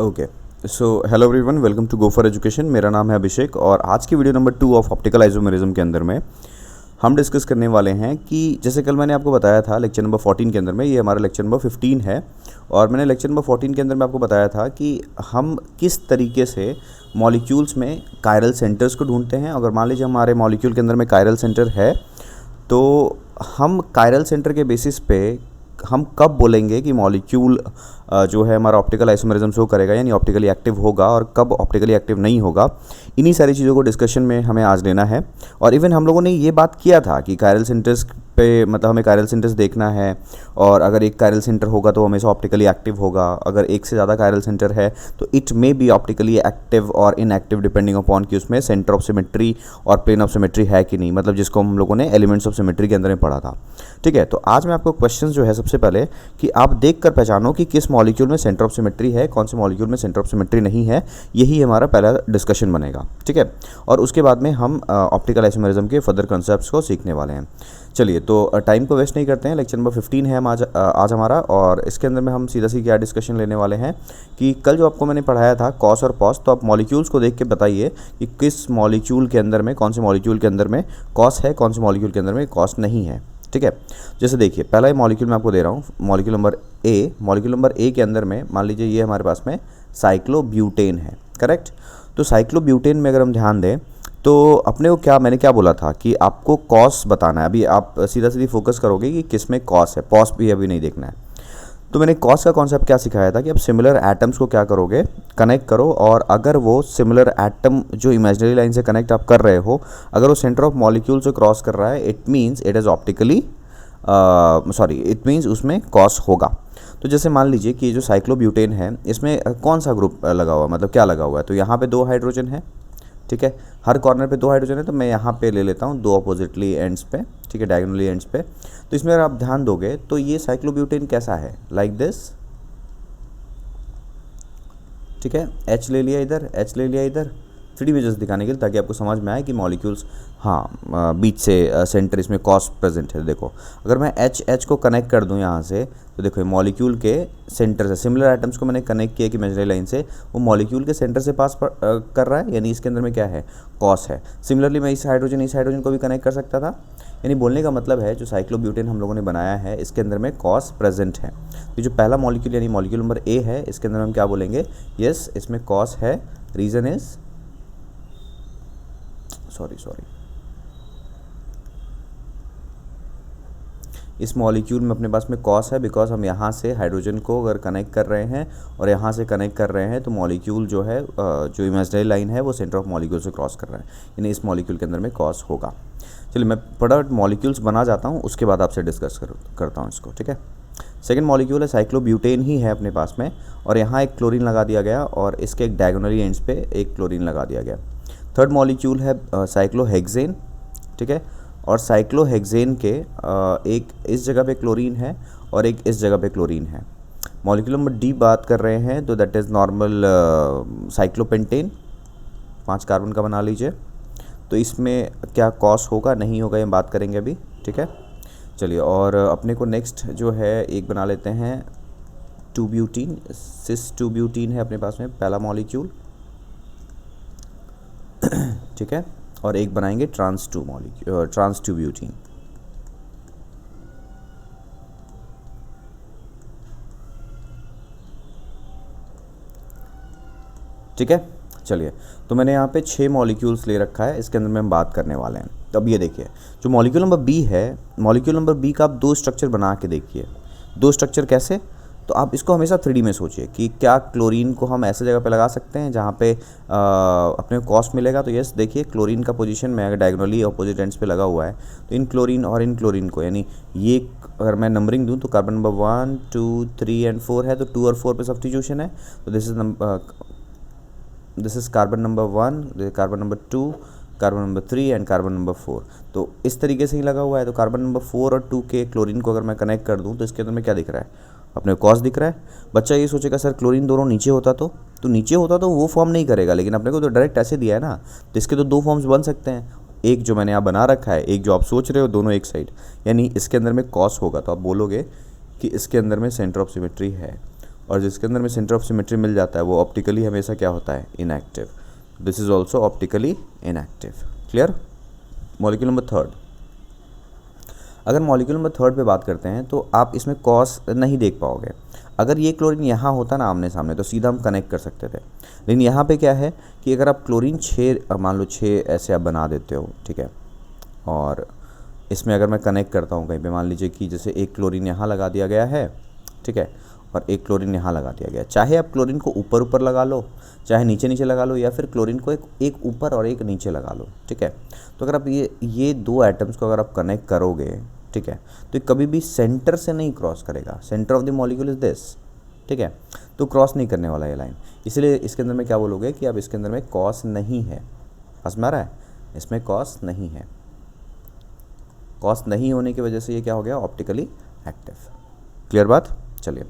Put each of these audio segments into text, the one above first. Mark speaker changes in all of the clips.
Speaker 1: Okay, so hello everyone, welcome to go for education. मेरा नाम है अभिषेक और आज की video number 2 of optical isomerism के अंदर में हम डिस्कस करने वाले हैं कि जैसे कल मैंने आपको बताया था लेक्चर नंबर 14 के अंदर में, ये हमारा लेक्चर नंबर 15 है। और मैंने लेक्चर नंबर 14 के अंदर में आपको बताया था कि हम किस तरीके से मॉलिक्यूल्स में कायरल सेंटर्स को ढूंढते हैं। अगर मान लीजिए हमारे मॉलिक्यूल के अंदर में कायरल सेंटर है तो हम कायरल सेंटर के बेसिस पे हम कब बोलेंगे कि मॉलिक्यूल जो है हमारा ऑप्टिकल आइसोमेरिज्म शो करेगा, यानी ऑप्टिकली एक्टिव होगा, और कब ऑप्टिकली एक्टिव नहीं होगा। इन्हीं सारी चीज़ों को डिस्कशन में हमें आज लेना है। और इवन हम लोगों ने ये बात किया था कि कायरल सेंटर्स पे मतलब हमें कायरल सेंटर्स देखना है, और अगर एक कायरल सेंटर होगा तो हमेशा ऑप्टिकली एक्टिव होगा। अगर एक से ज़्यादा कायरल सेंटर है तो it may be optically active और इनएक्टिव डिपेंडिंग अपॉन कि उसमें सेंटर ऑफ सिमेट्री और प्लेन ऑफ सिमेट्री है कि नहीं, मतलब जिसको हम लोगों ने एलिमेंट्स ऑफ सिमेट्री के अंदर में पढ़ा था। ठीक है, तो आज मैं आपको क्वेश्चन जो है सबसे पहले कि आप देख कर पहचानो कि किस मॉलिक्यूल में सेंटर ऑफ सिमेट्री है, कौन से मॉलिक्यूल में सेंटर ऑफ सिमेट्री नहीं है। यही हमारा पहला डिस्कशन बनेगा। ठीक है, और उसके बाद में हम ऑप्टिकल आइसोमेरिज्म के फर्दर कॉन्सेप्ट्स को सीखने वाले हैं। चलिए, तो टाइम को वेस्ट नहीं करते हैं। लेक्चर नंबर 15 है हम आज हमारा, और इसके अंदर में हम सीधा सी क्या डिस्कशन लेने वाले हैं कि कल जो आपको मैंने पढ़ाया था कॉस और पॉस, तो आप मॉलिक्यूल्स को देख के बताइए कि किस मॉलिक्यूल के अंदर में, कौन से मॉलिक्यूल के अंदर में कॉस है, कौन से मॉलिक्यूल के अंदर में कॉस नहीं है। ठीक है, जैसे देखिए पहला ही मॉलिक्यूल मैं आपको दे रहा हूँ, molecule number A. Molecule number A के अंदर में मान लीजिए ये हमारे पास में साइक्लोब्यूटेन है, करेक्ट। तो साइक्लोब्यूटेन में अगर हम ध्यान दें तो अपने को क्या, मैंने क्या बोला था कि आपको कॉस बताना है। अभी आप सीधा सीधी फोकस करोगे कि किस में कॉस है, पॉस भी अभी नहीं देखना है। तो मैंने कॉस का कॉन्सेप्ट क्या सिखाया था कि आप सिमिलर एटम्स को क्या करोगे, कनेक्ट करो, और अगर वो सिमिलर एटम जो इमेजिनरी लाइन से कनेक्ट आप कर रहे हो, अगर वो सेंटर ऑफ मॉलिक्यूल से क्रॉस कर रहा है, it means it is optically it means उसमें कॉस होगा। तो जैसे मान लीजिए कि ये जो साइक्लोब्यूटेन है इसमें कौन सा ग्रुप लगा हुआ है, मतलब क्या लगा हुआ है, तो यहाँ पे 2 हाइड्रोजन है। ठीक है, हर कॉर्नर पे 2 हाइड्रोजन है, तो मैं यहाँ पे ले लेता हूँ 2 अपोजिटली एंड्स पे। ठीक है, डायगोनली एंड्स पे। तो इसमें अगर आप ध्यान दोगे तो ये साइक्लोब्यूटेन कैसा है, लाइक दिस। ठीक है, H ले लिया इधर, H ले लिया इधर, 3D इमेजेस दिखाने के लिए, ताकि आपको समझ में आए कि मॉलिक्यूल्स बीच से सेंटर इसमें कॉस प्रेजेंट है। देखो अगर मैं H को कनेक्ट कर दूं यहाँ से, तो देखो मॉलिक्यूल के सेंटर से सिमिलर एटम्स को मैंने कनेक्ट किया कि इमेजिनरी लाइन से, वो मॉलिक्यूल के सेंटर से पास कर रहा है, यानी इसके अंदर में क्या है, कॉस है। सिमिलरली मैं इस हाइड्रोजन को भी कनेक्ट कर सकता था। यानी बोलने का मतलब है जो साइक्लोब्यूटेन हम लोगों ने बनाया है इसके अंदर में कॉस प्रेजेंट है। तो जो पहला मॉलिक्यूल यानी मॉलिक्यूल नंबर ए है, इसके अंदर हम क्या बोलेंगे, यस इसमें कॉस है। रीज़न इज सॉरी इस मॉलिक्यूल में अपने पास में कॉस है, बिकॉज हम यहाँ से हाइड्रोजन को अगर कनेक्ट कर रहे हैं और यहाँ से कनेक्ट कर रहे हैं, तो मॉलिक्यूल जो है जो इमेजिनरी लाइन है वो सेंटर ऑफ मॉलिक्यूल से क्रॉस कर रहा है, यानी इस मॉलिक्यूल के अंदर में कॉस होगा। चलिए मैं फटाफट मॉलिक्यूल्स बना जाता हूँ, उसके बाद आपसे डिस्कस करता हूँ इसको। ठीक है, सेकेंड मॉलिक्यूल है साइक्लोब्यूटेन ही है अपने पास में, और यहाँ एक क्लोरीन लगा दिया गया और इसके एक डायगोनली एंड्स पे एक क्लोरीन लगा दिया गया। थर्ड मॉलिक्यूल है साइक्लोहेक्सेन। ठीक है, और साइक्लोहेक्सेन के एक इस जगह पे क्लोरीन है और एक इस जगह पे क्लोरीन है। मॉलिक्यूल नंबर डी बात कर रहे हैं तो that is normal cyclopentane, 5 carbon का बना लीजिए। तो इसमें क्या कॉस होगा नहीं होगा ये बात करेंगे अभी। ठीक है, चलिए, और अपने को नेक्स्ट जो है एक बना लेते हैं 2-ब्यूटीन, सिस 2-ब्यूटीन है अपने पास में पहला मॉलिक्यूल। ठीक है, और एक बनाएंगे ट्रांस 2-ब्यूटीन। ठीक है, चलिए, तो मैंने यहाँ पे 6 मॉलिक्यूल्स ले रखा है, इसके अंदर में हम बात करने वाले हैं। तो अब ये देखिए जो मॉलिक्यूल नंबर बी है, मॉलिक्यूल नंबर बी का आप 2 स्ट्रक्चर बना के देखिए। 2 स्ट्रक्चर कैसे, तो आप इसको हमेशा 3D में सोचिए कि क्या क्लोरीन को हम ऐसे जगह पे लगा सकते हैं जहाँ पे अपने को कॉस मिलेगा। तो यस देखिए क्लोरीन का पोजीशन में अगर डायगोनली अपोजिट एंड्स पे लगा हुआ है, तो इन क्लोरीन और इन क्लोरीन को, यानी ये अगर मैं नंबरिंग दूँ तो कार्बन नंबर 1, 2, 3 एंड 4 है, तो 2 और 4 पे सब्स्टिट्यूशन है। तो this is carbon number 1, carbon number 2, carbon number 3 and carbon number 4। तो इस तरीके से ही लगा हुआ है। तो कार्बन नंबर 4 और 2 के क्लोरीन को अगर मैं कनेक्ट कर दूं तो इसके अंदर में क्या दिख रहा है, अपने कॉस दिख रहा है। बच्चा ये सोचेगा सर क्लोरीन दोनों नीचे होता तो नीचे होता तो वो फॉर्म नहीं करेगा, लेकिन अपने को तो डायरेक्ट ऐसे दिया है ना, तो इसके तो 2 फॉर्म्स बन सकते हैं, एक जो मैंने यहाँ बना रखा है, एक जो आप सोच रहे हो, दोनों एक साइड, यानी इसके अंदर में कॉस होगा। तो आप बोलोगे कि इसके अंदर में सेंटर ऑफ सिमेट्री है। और जिसके अंदर में सेंटर ऑफ सिमेट्री मिल जाता है वो ऑप्टिकली हमेशा क्या होता है, inactive. This is also optically inactive. Clear. Molecule number third, अगर मॉलिक्यूल नंबर थर्ड पे बात करते हैं तो आप इसमें कॉस नहीं देख पाओगे। अगर ये क्लोरीन यहाँ होता ना आमने सामने तो सीधा हम कनेक्ट कर सकते थे, लेकिन यहाँ पे क्या है कि अगर आप क्लोरीन 6 मान लो 6 ऐसे आप बना देते हो, ठीक है, और इसमें अगर मैं कनेक्ट करता हूँ कहीं पे, मान लीजिए कि जैसे एक क्लोरीन यहाँ लगा दिया गया है, ठीक है, और एक क्लोरीन यहाँ लगा दिया गया, चाहे आप क्लोरीन को ऊपर ऊपर लगा लो, चाहे नीचे नीचे लगा लो, या फिर क्लोरीन को एक ऊपर और एक नीचे लगा लो, ठीक है। तो अगर आप ये दो एटम्स को अगर आप कनेक्ट करोगे, ठीक है, तो कभी भी सेंटर से नहीं क्रॉस करेगा। Centre of the molecule is this, ठीक है, तो क्रॉस नहीं करने वाला ये लाइन। इसलिए इसके अंदर में क्या बोलोगे कि अब इसके अंदर में कॉस नहीं है। समझ में आ रहा है, इसमें कॉस नहीं है। कॉस नहीं होने की वजह से ये क्या हो गया, ऑप्टिकली एक्टिव। क्लियर बात। चलिए,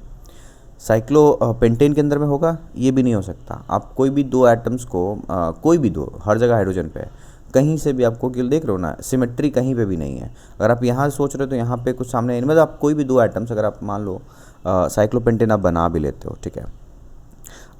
Speaker 1: साइक्लोपेंटेन के अंदर में होगा, ये भी नहीं हो सकता। आप कोई भी दो एटम्स को कोई भी दो, हर जगह हाइड्रोजन पे है, कहीं से भी आपको गिल देख रहे हो ना, सिमेट्री कहीं पे भी नहीं है। अगर आप यहाँ सोच रहे हो तो यहाँ पे कुछ सामने नहीं, मतलब आप कोई भी दो एटम्स अगर आप मान लो साइक्लोपेंटेन आप बना भी लेते हो, ठीक है।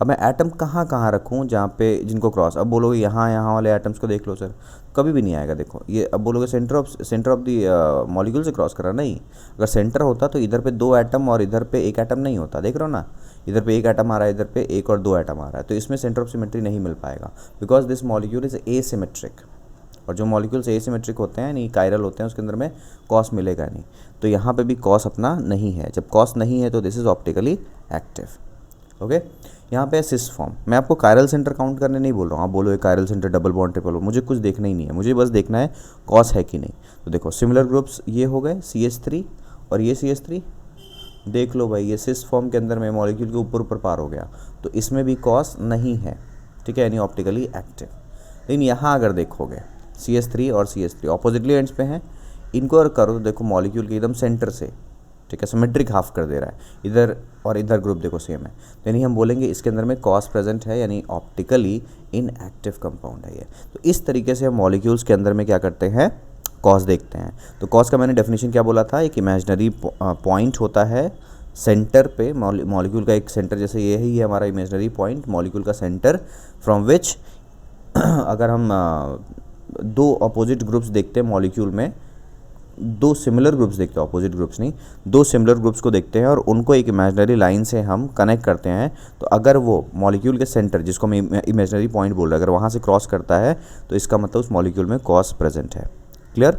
Speaker 1: अब मैं एटम कहाँ कहाँ रखूँ जहाँ पे जिनको क्रॉस, अब बोलोगे यहाँ वाले एटम्स को देख लो सर, कभी भी नहीं आएगा। देखो ये अब बोलोगे सेंटर ऑफ द मॉलिक्यूल से क्रॉस करा, नहीं। अगर सेंटर होता तो इधर पे 2 एटम और इधर पे 1 एटम नहीं होता, देख रहे हो ना, इधर पे 1 एटम आ रहा है, इधर पे 1 और 2 एटम आ रहा है, तो इसमें सेंटर ऑफ सिमेट्री नहीं मिल पाएगा, because this molecule is asymmetric. और जो मॉलिक्यूल्स एसिमेट्रिक होते हैं, नहीं कायरल होते हैं, उसके अंदर में कॉस मिलेगा नहीं। तो यहाँ पे भी कॉस अपना नहीं है। जब कॉस नहीं है तो this is optically active. Okay, यहाँ पे सिस फॉर्म, मैं आपको कायरल सेंटर काउंट करने नहीं बोल रहा हूँ। आप बोलो chiral centre, double bond, triple bond, मुझे कुछ देखना ही नहीं है, मुझे बस देखना है कॉस है कि नहीं। तो देखो सिमिलर ग्रुप्स ये हो गए CH3 और ये CH3, देख लो भाई ये सिस फॉर्म के अंदर में मॉलिक्यूल के ऊपर ऊपर पार हो गया, तो इसमें भी कॉस नहीं है, ठीक है, यानी ऑप्टिकली एक्टिव। लेकिन यहाँ अगर देखोगे CH3 और CH3 ऑपोजिटली एंड्स पे हैं, इनको अगर करो तो देखो मॉलिक्यूल के एकदम सेंटर से, ठीक है, सिमेट्रिक हाफ कर दे रहा है, इधर और इधर ग्रुप देखो सेम है, तो यानी हम बोलेंगे इसके अंदर में कॉस प्रेजेंट है, यानी ऑप्टिकली इनएक्टिव कंपाउंड है ये। तो इस तरीके से हम मॉलिक्यूल्स के अंदर में क्या करते हैं, कॉस देखते हैं। तो कॉस का मैंने डेफिनेशन क्या बोला था, एक इमेजिनरी पॉइंट होता है सेंटर पे, मॉलिक्यूल का एक सेंटर, जैसे ये ही है हमारा इमेजिनरी पॉइंट, मॉलिक्यूल का सेंटर, फ्रॉम विच अगर हम दो अपोजिट ग्रुप्स देखते हैं मॉलिक्यूल में, दो सिमिलर ग्रुप्स देखते हैं, अपोजिट ग्रुप्स नहीं, दो सिमिलर ग्रुप्स को देखते हैं और उनको एक इमेजिनरी लाइन से हम कनेक्ट करते हैं, तो अगर वो मॉलिक्यूल के सेंटर, जिसको हम इमेजिनरी पॉइंट बोल रहे हैं, अगर वहाँ से क्रॉस करता है तो इसका मतलब उस मॉलिक्यूल में कॉस प्रेजेंट है। क्लियर।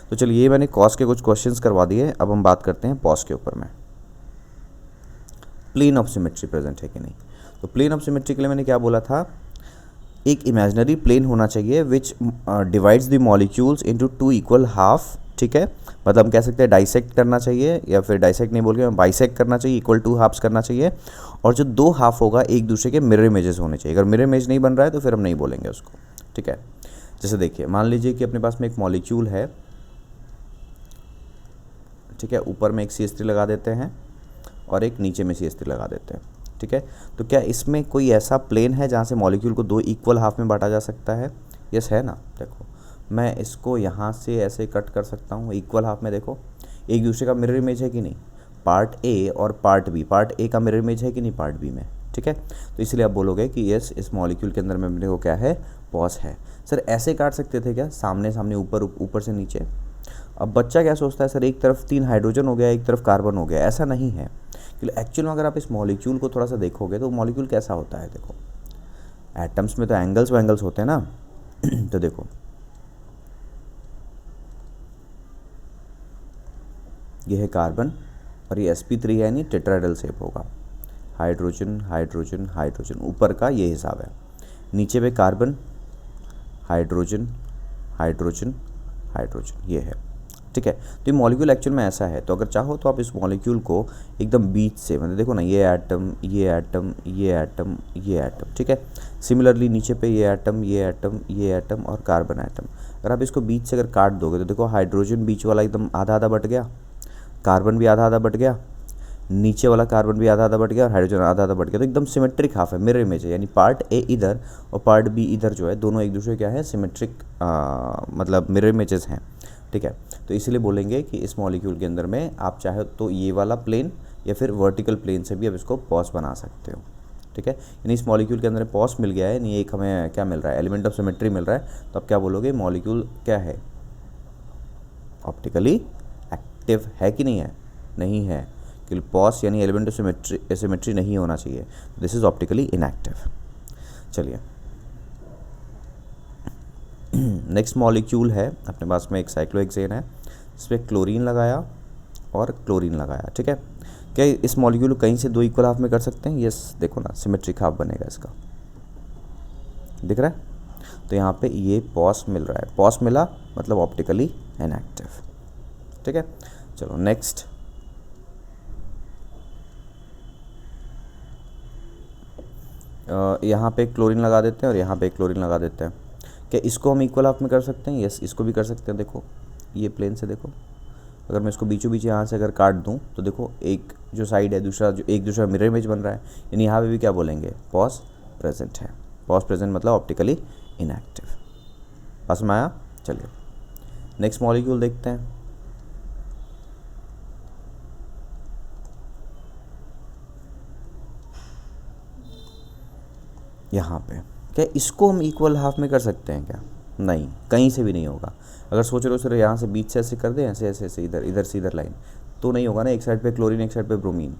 Speaker 1: तो चलिए, ये मैंने कॉस के कुछ क्वेश्चंस करवा दिए, अब हम बात करते हैं पॉस के ऊपर में। प्लेन ऑफ सिमेट्री प्रेजेंट है कि नहीं। तो प्लेन ऑफ सिमेट्री के लिए मैंने क्या बोला था, एक इमेजिनरी प्लेन होना चाहिए विच divides the molecules into 2 equal half, ठीक है, मतलब हम कह सकते हैं डाइसेक्ट करना चाहिए, या फिर डाइसेक्ट नहीं बोल के बाइसेक्ट करना चाहिए, इक्वल 2 हाफ्स करना चाहिए, और जो 2 हाफ होगा एक दूसरे के मिरर इमेजेस होने चाहिए। अगर मिरर इमेज नहीं बन रहा है तो फिर हम नहीं बोलेंगे उसको, ठीक है। जैसे देखिए, मान लीजिए कि अपने पास में एक मॉलिक्यूल है, ठीक है, ऊपर में एक CH3 लगा देते हैं और एक नीचे में CH3 लगा देते हैं, ठीक है। तो क्या इसमें कोई ऐसा प्लेन है जहाँ से मॉलिक्यूल को 2 इक्वल हाफ में बांटा जा सकता है? यस है ना। देखो मैं इसको यहाँ से ऐसे कट कर सकता हूँ इक्वल हाफ में, देखो एक दूसरे का मिरर इमेज है कि नहीं, पार्ट ए और पार्ट बी, पार्ट ए का मिरर इमेज है कि नहीं पार्ट बी में, ठीक है। तो इसलिए आप बोलोगे कि यस, इस मॉलिक्यूल के अंदर में अपने को क्या है, पॉस है। सर ऐसे काट सकते थे क्या, सामने सामने, ऊपर ऊपर से नीचे? अब बच्चा क्या सोचता है, सर एक तरफ 3 हाइड्रोजन हो गया, एक तरफ कार्बन हो गया, ऐसा नहीं है। एक्चुअल में अगर आप इस मॉलिक्यूल को थोड़ा सा देखोगे तो मॉलिक्यूल कैसा होता है, देखो एटम्स में तो एंगल्स वैंगल्स होते हैं ना तो देखो ये है कार्बन और ये sp3 है, यानी टेट्राहेड्रल शेप होगा, हाइड्रोजन हाइड्रोजन हाइड्रोजन, ऊपर का ये हिसाब है, नीचे पे कार्बन हाइड्रोजन हाइड्रोजन हाइड्रोजन, ये है, ठीक है। तो ये मॉलिक्यूल एक्चुअल में ऐसा है। तो अगर चाहो तो आप इस मॉलिक्यूल को एकदम बीच से, मतलब देखो ना, ये एटम ये एटम ये एटम ये एटम, ठीक है, सिमिलरली नीचे पे ये एटम ये एटम ये एटम और कार्बन एटम, अगर आप इसको बीच से अगर काट दोगे तो देखो हाइड्रोजन बीच वाला एकदम आधा आधा बट गया, कार्बन भी आधा आधा बट गया, नीचे वाला कार्बन भी आधा आधा बट गया और हाइड्रोजन आधा आधा बट गया, तो एकदम सिमेट्रिक हाफ है, मिरर इमेज है, यानी पार्ट ए इधर और पार्ट बी इधर जो है, दोनों एक दूसरे क्या है, सिमेट्रिक मतलब मिरर इमेजेस हैं, ठीक है। तो इसीलिए बोलेंगे कि इस मॉलिक्यूल के अंदर में आप चाहे तो ये वाला प्लेन या फिर वर्टिकल प्लेन से भी आप इसको पॉस बना सकते हो, ठीक है। यानी इस मॉलिक्यूल के अंदर पॉस मिल गया है, यानी एक हमें क्या मिल रहा है, एलिमेंट ऑफ सिमेट्री मिल रहा है, तो आप क्या बोलोगे, मॉलिक्यूल क्या है, ऑप्टिकली एक्टिव है कि नहीं है, नहीं है, कि पॉस यानी एलिमेंट ऑफ सिमेट्री नहीं होना चाहिए, दिस इज ऑप्टिकली इनएक्टिव। चलिए नेक्स्ट मॉलिक्यूल है अपने पास में, एक साइक्लोहेक्सेन है, इस पर क्लोरीन लगाया और क्लोरीन लगाया, ठीक है। क्या इस मॉलिक्यूल को कहीं से दो इक्वल हाफ में कर सकते हैं, यस, देखो ना सिमेट्रिक हाफ बनेगा इसका, दिख रहा है। तो यहाँ पे ये पॉस मिल रहा है, पॉस मिला मतलब ऑप्टिकली इनएक्टिव, ठीक है। चलो नेक्स्ट, यहाँ पे क्लोरीन लगा देते हैं और यहाँ पे क्लोरीन लगा देते हैं। क्या इसको हम इक्वल हाफ में कर सकते हैं, यस, इसको भी कर सकते हैं। देखो ये प्लेन से देखो, अगर मैं इसको बीचों बीच यहाँ से अगर काट दूँ तो देखो एक जो साइड है, दूसरा जो एक दूसरा मिरर इमेज बन रहा है, यानी यहाँ पे भी क्या बोलेंगे, पॉस प्रेजेंट है, पॉस प्रेजेंट मतलब ऑप्टिकली इनएक्टिव। पास में आया। चलिए नेक्स्ट मॉलिक्यूल देखते हैं। यहाँ पे क्या इसको हम इक्वल हाफ में कर सकते हैं क्या, नहीं, कहीं से भी नहीं होगा। अगर सोच रहे हो सर यहाँ से बीच से ऐसे कर दें, ऐसे ऐसे ऐसे इधर इधर से इधर लाइन, तो नहीं होगा ना, एक साइड पे क्लोरीन एक साइड पे ब्रोमीन,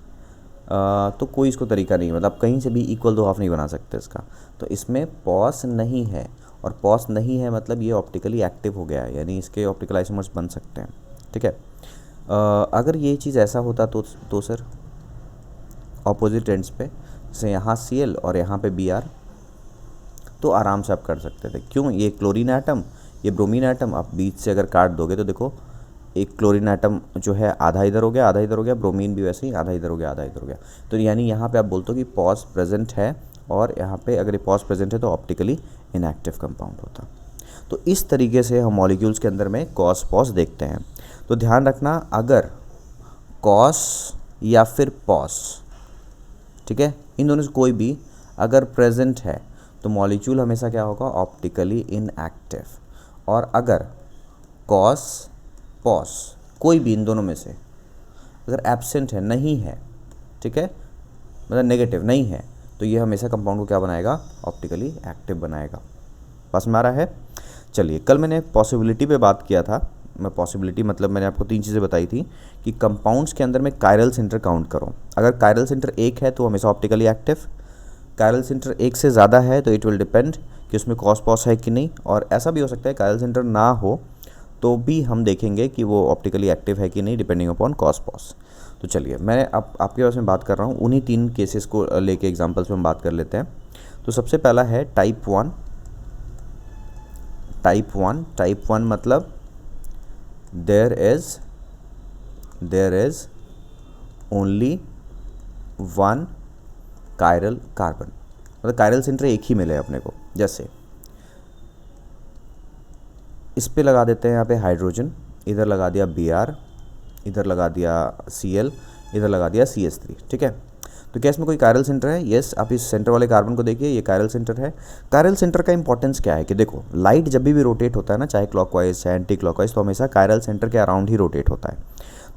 Speaker 1: तो कोई इसको तरीका नहीं, मतलब कहीं से भी इक्वल दो हाफ नहीं बना सकते इसका। तो इसमें पॉस नहीं है, और पॉस नहीं है मतलब ये ऑप्टिकली एक्टिव हो गया है, यानी इसके ऑप्टिकल आइसोमर्स बन सकते हैं, ठीक है। अगर ये चीज़ ऐसा होता तो सर ऑपोजिट एंड्स पे, जैसे यहाँ Cl और यहाँ पे Br, तो आराम से आप कर सकते थे। क्यों, ये क्लोरीन एटम, ये ब्रोमीन एटम, आप बीच से अगर काट दोगे तो देखो एक क्लोरीन एटम जो है आधा इधर हो गया, आधा इधर हो गया, ब्रोमीन भी वैसे ही आधा इधर हो गया, आधा इधर हो गया। तो यानी यहाँ पे आप बोलते हो कि पॉस प्रेजेंट है, और यहाँ पे अगर ये पॉस प्रेजेंट है तो ऑप्टिकली इनएक्टिव कंपाउंड होता। तो इस तरीके से हम मॉलिक्यूल्स के अंदर में कॉस पॉस देखते हैं। तो ध्यान रखना, अगर कॉस या फिर पॉस, ठीक है, इन दोनों से कोई भी अगर प्रेजेंट है तो मॉलिक्यूल हमेशा क्या होगा, ऑप्टिकली इनएक्टिव। और अगर कॉस पॉस कोई भी इन दोनों में से अगर एब्सेंट है, नहीं है, ठीक है, मतलब नेगेटिव नहीं है, तो ये हमेशा कंपाउंड को क्या बनाएगा, ऑप्टिकली एक्टिव बनाएगा। बस में आ रहा है। चलिए कल मैंने पॉसिबिलिटी पे बात किया था, मैं पॉसिबिलिटी मतलब मैंने आपको 3 चीज़ें बताई थी कि कंपाउंड्स के अंदर में कायरल सेंटर काउंट करो। अगर कायरल सेंटर 1 है तो हमेशा ऑप्टिकली एक्टिव, कायरल सेंटर 1 से ज़्यादा है तो इट विल डिपेंड कि उसमें कॉस पॉस है कि नहीं, और ऐसा भी हो सकता है कायरल सेंटर ना हो तो भी हम देखेंगे कि वो ऑप्टिकली एक्टिव है कि नहीं, डिपेंडिंग अपॉन कॉस पॉस। तो चलिए मैं अब आपके पास में बात कर रहा हूँ, उन्हीं 3 केसेस को लेके एग्जांपल्स में हम बात कर लेते हैं। तो सबसे पहला है टाइप 1। टाइप 1 मतलब there is only one chiral carbon, मतलब कायरल सेंटर एक ही मिले अपने को। जैसे इस पे लगा देते हैं यहाँ पे हाइड्रोजन, इधर लगा दिया Br, इधर लगा दिया Cl, इधर लगा दिया CH3, ठीक है। तो क्या इसमें कोई कायरल सेंटर है, यस। आप इस सेंटर वाले कार्बन को देखिए, ये कायरल सेंटर है। कायरल सेंटर का इंपॉर्टेंस क्या है कि देखो लाइट जब भी रोटेट होता है ना, चाहे क्लॉकवाइज चाहे एंटी क्लॉकवाइज, तो हमेशा कायरल सेंटर के अराउंड ही रोटेट होता है।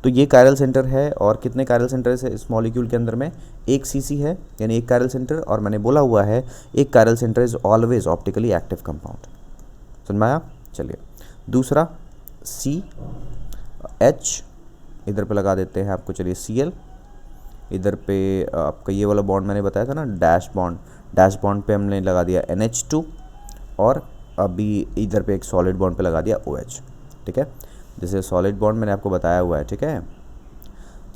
Speaker 1: तो ये कायरल सेंटर है, और कितने कायरल सेंटर है इस मॉलिक्यूल के अंदर में, एक CC है, यानी एक कायरल सेंटर, और मैंने बोला हुआ है एक chiral centre is always optically active compound. समझ में आया। चलिए दूसरा CH, इधर पे लगा देते हैं आपको, चलिए Cl, इधर पे आपका ये वाला बॉन्ड मैंने बताया था ना, डैश बॉन्ड पे हमने लगा दिया NH2, और अभी इधर पे एक सॉलिड बॉन्ड पे लगा दिया OH, ठीक है। जैसे सॉलिड बॉन्ड मैंने आपको बताया हुआ है, ठीक है।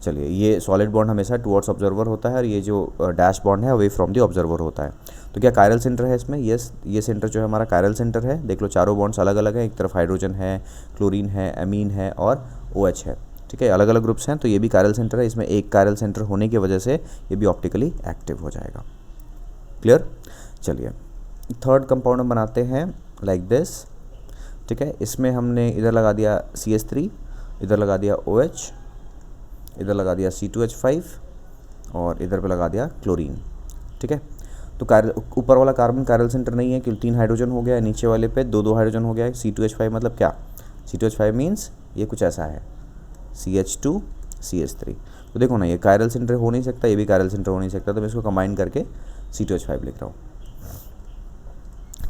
Speaker 1: चलिए ये सॉलिड बॉन्ड हमेशा टुवर्ड्स ऑब्जर्वर होता है, और ये जो डैश बॉन्ड है अवे फ्रॉम द ऑब्जर्वर होता है। तो क्या कायरल सेंटर है इसमें, यस, ये सेंटर जो है हमारा कायरल सेंटर है। देख लो चारों बॉन्ड्स अलग अलग हैं, एक तरफ हाइड्रोजन है, क्लोरीन है, एमीन है, और OH है, ठीक है, अलग अलग ग्रुप्स हैं। तो ये भी कायरल सेंटर है, इसमें एक कायरल सेंटर होने की वजह से ये भी ऑप्टिकली एक्टिव हो जाएगा। क्लियर। चलिए थर्ड कंपाउंड हम बनाते हैं लाइक दिस, ठीक है। इसमें हमने इधर लगा दिया CH3, इधर लगा दिया OH, इधर लगा दिया C2H5, और इधर पे लगा दिया क्लोरीन, ठीक है। तो ऊपर वाला कार्बन कायरल सेंटर नहीं है क्योंकि 3 हाइड्रोजन हो गया है, नीचे वाले पे 2 हाइड्रोजन हो गया है। C2H5 मतलब क्या, C2H5 मीन्स ये कुछ ऐसा है, CH2 CH3। तो देखो ना, ये कायरल सेंटर हो नहीं सकता, ये भी कायरल सेंटर हो नहीं सकता, तो मैं इसको कंबाइन करके C2H5 लिख रहा हूँ।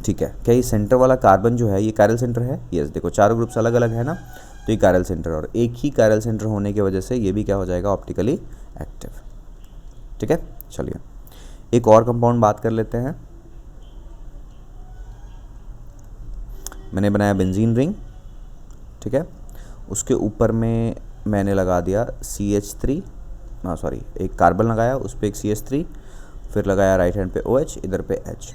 Speaker 1: ठीक है, क्या ये सेंटर वाला कार्बन जो है ये कायरल सेंटर है? यस, देखो चारों ग्रुप्स अलग अलग है ना, तो ये कायरल सेंटर, और एक ही कायरल सेंटर होने की वजह से ये भी क्या हो जाएगा, ऑप्टिकली एक्टिव। ठीक है, चलिए एक और कंपाउंड बात कर लेते हैं। मैंने बनाया बेंजीन रिंग, ठीक है, उसके ऊपर में मैंने लगा दिया CH3, एक कार्बन लगाया, उस पर एक CH3, फिर लगाया राइट हैंड पे OH, इधर पे H।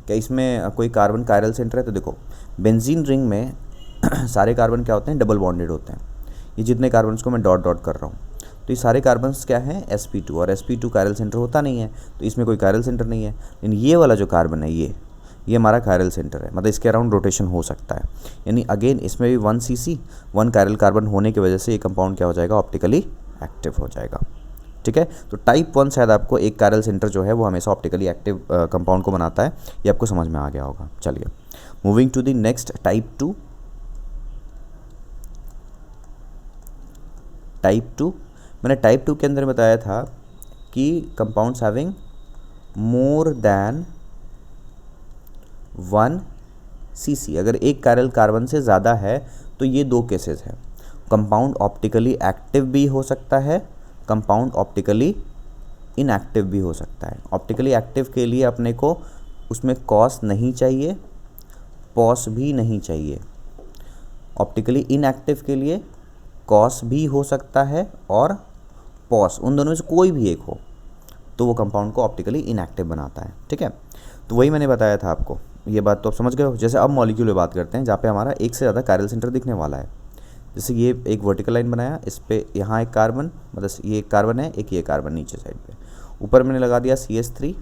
Speaker 1: क्या इसमें कोई कार्बन कायरल सेंटर है? तो देखो बेंजीन रिंग में सारे कार्बन क्या होते हैं, डबल बॉन्डेड होते हैं। ये जितने कार्बन्स को मैं डॉट डॉट कर रहा हूँ, तो ये सारे कार्बन्स क्या हैं, sp2, और sp2 कायरल सेंटर होता नहीं है, तो इसमें कोई कायरल सेंटर नहीं है। लेकिन ये वाला जो कार्बन है ये हमारा कायरल सेंटर है, मतलब इसके अराउंड रोटेशन हो सकता है। यानी अगेन इसमें भी 1 CC 1 कायरल कार्बन होने की वजह से ये कंपाउंड क्या हो जाएगा, ऑप्टिकली एक्टिव हो जाएगा। ठीक है, तो टाइप 1 शायद आपको एक कायरल सेंटर जो है वो हमेशा ऑप्टिकली एक्टिव कंपाउंड को बनाता है, ये आपको समझ में आ गया होगा। चलिए moving to the next type 2। Type 2, मैंने टाइप 2 के अंदर बताया था कि compounds having more than 1 CC, अगर एक कायरल कार्बन से ज़्यादा है तो ये दो केसेस हैं। कंपाउंड ऑप्टिकली एक्टिव भी हो सकता है, कंपाउंड ऑप्टिकली इनएक्टिव भी हो सकता है। ऑप्टिकली एक्टिव के लिए अपने को उसमें कॉस नहीं चाहिए, पॉस भी नहीं चाहिए। ऑप्टिकली इनएक्टिव के लिए कॉस भी हो सकता है और पॉस, उन दोनों में से कोई भी एक हो तो वो कंपाउंड को ऑप्टिकली इनएक्टिव बनाता है। ठीक है, तो वही मैंने बताया था आपको, ये बात तो आप समझ गए हो। जैसे अब मॉलिक्यूल में बात करते हैं जहाँ पे हमारा एक से ज़्यादा कायरल सेंटर दिखने वाला है। जैसे ये एक वर्टिकल लाइन बनाया, इस पे यहाँ एक कार्बन, मतलब ये एक कार्बन है, एक ये कार्बन नीचे साइड पे, ऊपर मैंने लगा दिया CH3,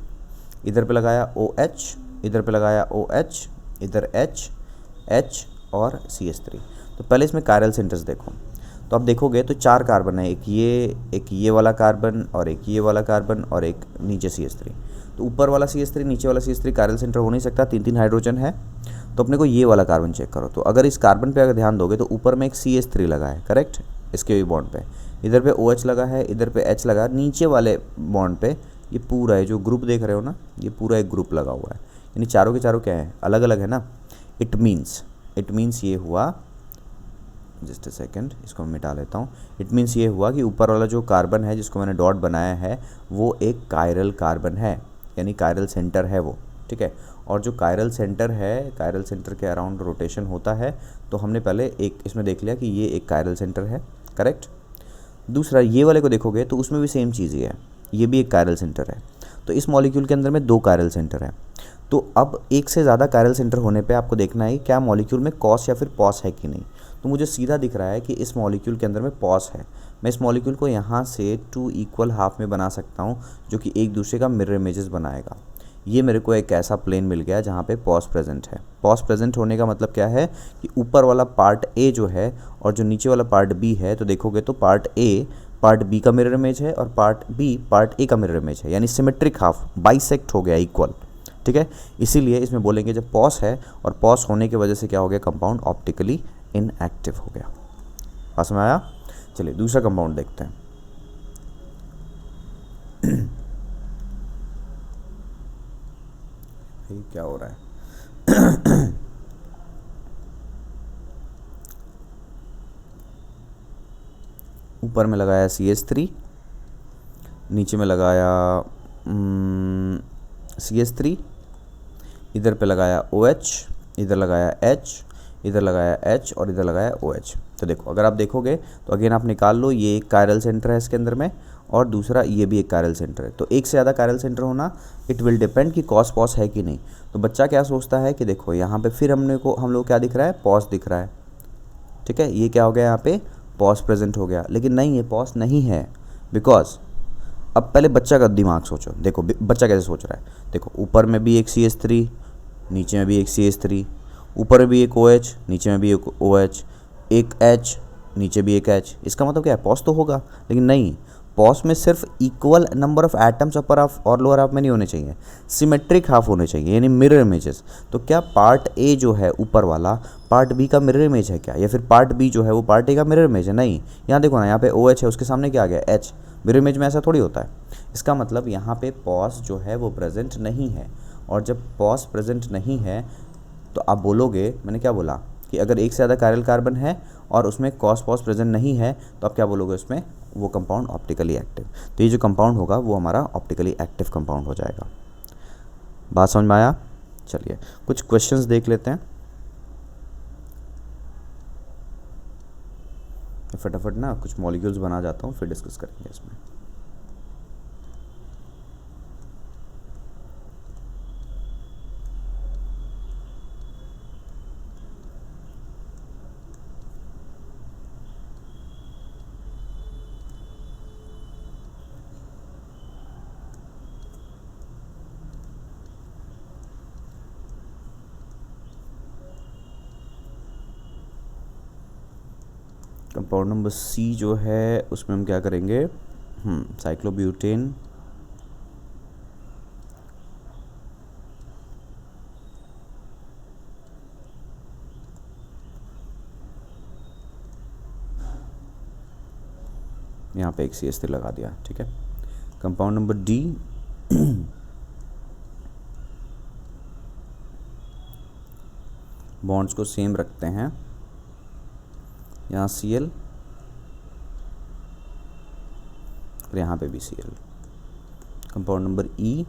Speaker 1: इधर पे लगाया OH, इधर पे लगाया OH, इधर H और CH3। तो पहले इसमें कायरल सेंटर्स देखो, तो आप देखोगे तो 4 कार्बन है, एक ये वाला कार्बन और एक ये वाला कार्बन और एक नीचे CH3। तो ऊपर वाला CH3 नीचे वाला CH3 कायरल सेंटर हो नहीं सकता, 3 हाइड्रोजन है। तो अपने को ये वाला कार्बन चेक करो, तो अगर इस कार्बन पे अगर ध्यान दोगे तो ऊपर में एक CH3 लगा है, करेक्ट, इसके भी बॉन्ड पे, इधर पे OH लगा है, इधर पे H लगा, नीचे वाले बॉन्ड पे ये पूरा है जो ग्रुप देख रहे हो ना, ये पूरा एक ग्रुप लगा हुआ है। यानी चारों के चारों क्या है, अलग अलग है ना। इट मीन्स ये हुआ, जस्ट अ सेकेंड, इसको मैं मिटा लेता हूँ। इट मीन्स ये हुआ कि ऊपर वाला जो कार्बन है जिसको मैंने डॉट बनाया है वो एक कायरल कार्बन है, यानी कायरल सेंटर है वो। ठीक है, और जो कायरल सेंटर है, कायरल सेंटर के अराउंड रोटेशन होता है, तो हमने पहले एक इसमें देख लिया कि ये एक कायरल सेंटर है, करेक्ट। दूसरा ये वाले को देखोगे तो उसमें भी सेम चीज़ ही है, ये भी एक कायरल सेंटर है। तो इस मॉलिक्यूल के अंदर में 2 कायरल सेंटर है। तो अब एक से ज़्यादा कायरल सेंटर होने पे आपको देखना है क्या मॉलिक्यूल में कॉस या फिर पॉस है कि नहीं। तो मुझे सीधा दिख रहा है कि इस मॉलिक्यूल के अंदर में पॉस है। मैं इस मॉलिक्यूल को यहाँ से 2 इक्वल हाफ में बना सकता हूँ, जो कि एक दूसरे का मिरर इमेजेस बनाएगा। ये मेरे को एक ऐसा प्लेन मिल गया जहाँ पे पॉस प्रेजेंट है। पॉस प्रेजेंट होने का मतलब क्या है कि ऊपर वाला पार्ट A जो है और जो नीचे वाला पार्ट B है, तो देखोगे तो पार्ट A पार्ट B का मिरर इमेज है और पार्ट B पार्ट A का मिरर इमेज है, यानी सिमेट्रिक हाफ, बाइसेक्ट हो गया, इक्वल। ठीक है, इसीलिए इसमें बोलेंगे जब पॉस है, और पॉस होने की वजह से क्या हो गया, कंपाउंड ऑप्टिकली इनएक्टिव हो गया। पास में आया। चलिए दूसरा कंपाउंड देखते हैं। क्या हो रहा है? ऊपर में लगाया CH3, नीचे में लगाया CH3, इधर पे लगाया OH, इधर लगाया H, इधर लगाया H और इधर लगाया OH। तो देखो, अगर आप देखोगे तो अगेन आप निकाल लो, ये एक कायरल सेंटर है इसके अंदर में, और दूसरा ये भी एक कायरल सेंटर है। तो एक से ज़्यादा कायरल सेंटर होना, इट विल डिपेंड कि कॉस पॉस है कि नहीं। तो बच्चा क्या सोचता है कि देखो यहाँ पे फिर हम लोग क्या दिख रहा है, पॉस दिख रहा है। ठीक है, ये क्या हो गया, यहाँ पे पॉस प्रेजेंट हो गया, लेकिन नहीं, ये पॉस नहीं है। बिकॉज अब पहले बच्चा का दिमाग सोचो, देखो बच्चा कैसे सोच रहा है। देखो ऊपर में भी एक CH3, नीचे में भी एक CH3, ऊपर में भी एक OH, नीचे में भी एक OH, एक H, नीचे भी एक H। इसका मतलब क्या है, पॉस तो होगा, लेकिन नहीं, पॉस में सिर्फ equal number of atoms upper half और लोअर हाफ में नहीं होने चाहिए, सिमेट्रिक हाफ होने चाहिए, यानी मिरर इमेजेस। तो क्या पार्ट A जो है ऊपर वाला, पार्ट B का मिरर इमेज है क्या, या फिर पार्ट B जो है वो पार्ट A का मिरर इमेज है? नहीं, यहाँ देखो ना, यहाँ पे OH है, उसके सामने क्या आ गया, H। मिरर इमेज में ऐसा थोड़ी होता है। इसका मतलब यहाँ पे पॉस जो है वो प्रेजेंट नहीं है, और जब पॉस प्रेजेंट नहीं है तो आप बोलोगे, मैंने क्या बोला कि अगर एक से ज़्यादा कायरल कार्बन है और उसमें कॉस पॉस प्रेजेंट नहीं है तो आप क्या बोलोगे, उसमें वो कंपाउंड ऑप्टिकली एक्टिव। तो ये जो कंपाउंड होगा वो हमारा ऑप्टिकली एक्टिव कंपाउंड हो जाएगा। बात समझ में आया? चलिए कुछ क्वेश्चंस देख लेते हैं, फटाफट ना कुछ मॉलिक्यूल्स बना जाता हूँ, फिर डिस्कस करेंगे इसमें। कंपाउंड नंबर सी जो है उसमें हम क्या करेंगे, साइक्लोब्यूटेन, यहाँ पे एक CH3 लगा दिया, ठीक है। कंपाउंड नंबर डी, बॉन्ड्स को सेम रखते हैं, यहाँ Cl और यहाँ पे भी Cl। कंपाउंड नंबर ई,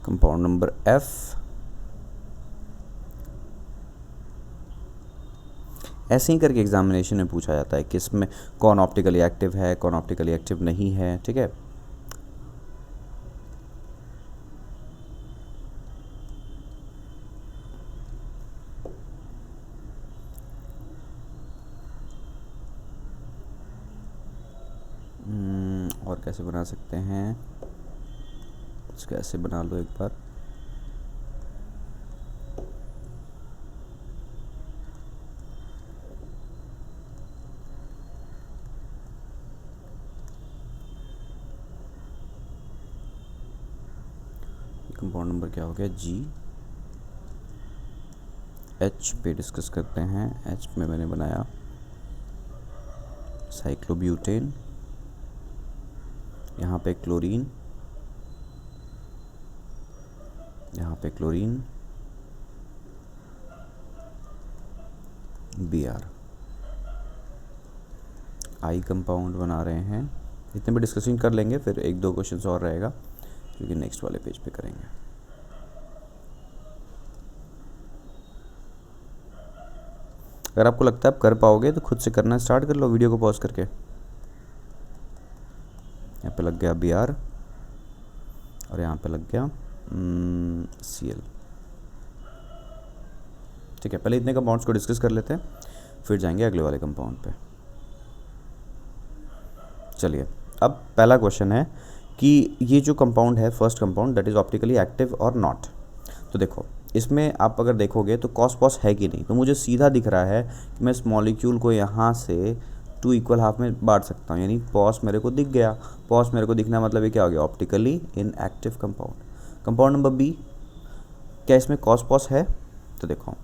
Speaker 1: कंपाउंड नंबर एफ, ऐसे ही करके एग्जामिनेशन में पूछा जाता है कि इसमें कौन ऑप्टिकली एक्टिव है, कौन ऑप्टिकली एक्टिव नहीं है, ठीक है। और कैसे बना सकते हैं, इसको ऐसे बना लो एक बार, कंपाउंड नंबर क्या हो गया, जी। एच पे डिस्कस करते हैं। एच में मैंने बनाया साइक्लोब्यूटेन, यहाँ पे क्लोरीन, यहाँ पे क्लोरीन, Br, आई कंपाउंड बना रहे हैं। इतने भी डिस्कशन कर लेंगे, फिर एक दो क्वेश्चन और रहेगा क्योंकि नेक्स्ट वाले पेज पे करेंगे। अगर आपको लगता है आप कर पाओगे तो खुद से करना स्टार्ट कर लो, वीडियो को पॉज करके। यहाँ पे लग गया Br और यहाँ पे लग गया Cl, ठीक है। पहले इतने कंपाउंड्स को डिस्कस कर लेते हैं, फिर जाएंगे अगले वाले कंपाउंड पे। चलिए, अब पहला क्वेश्चन है कि ये जो कंपाउंड है, first compound, that is optically active और नॉट। तो देखो, इसमें आप अगर देखोगे तो कॉस पॉस है कि नहीं, तो मुझे सीधा दिख रहा है कि मैं इस मॉलिक्यूल को यहाँ से 2 इक्वल हाफ में बांट सकता हूँ, यानी पॉस मेरे को दिख गया। पॉस मेरे को दिखना मतलब ये क्या हो गया, optically inactive compound. Compound number B, क्या इसमें कॉस पॉस है? तो देखो,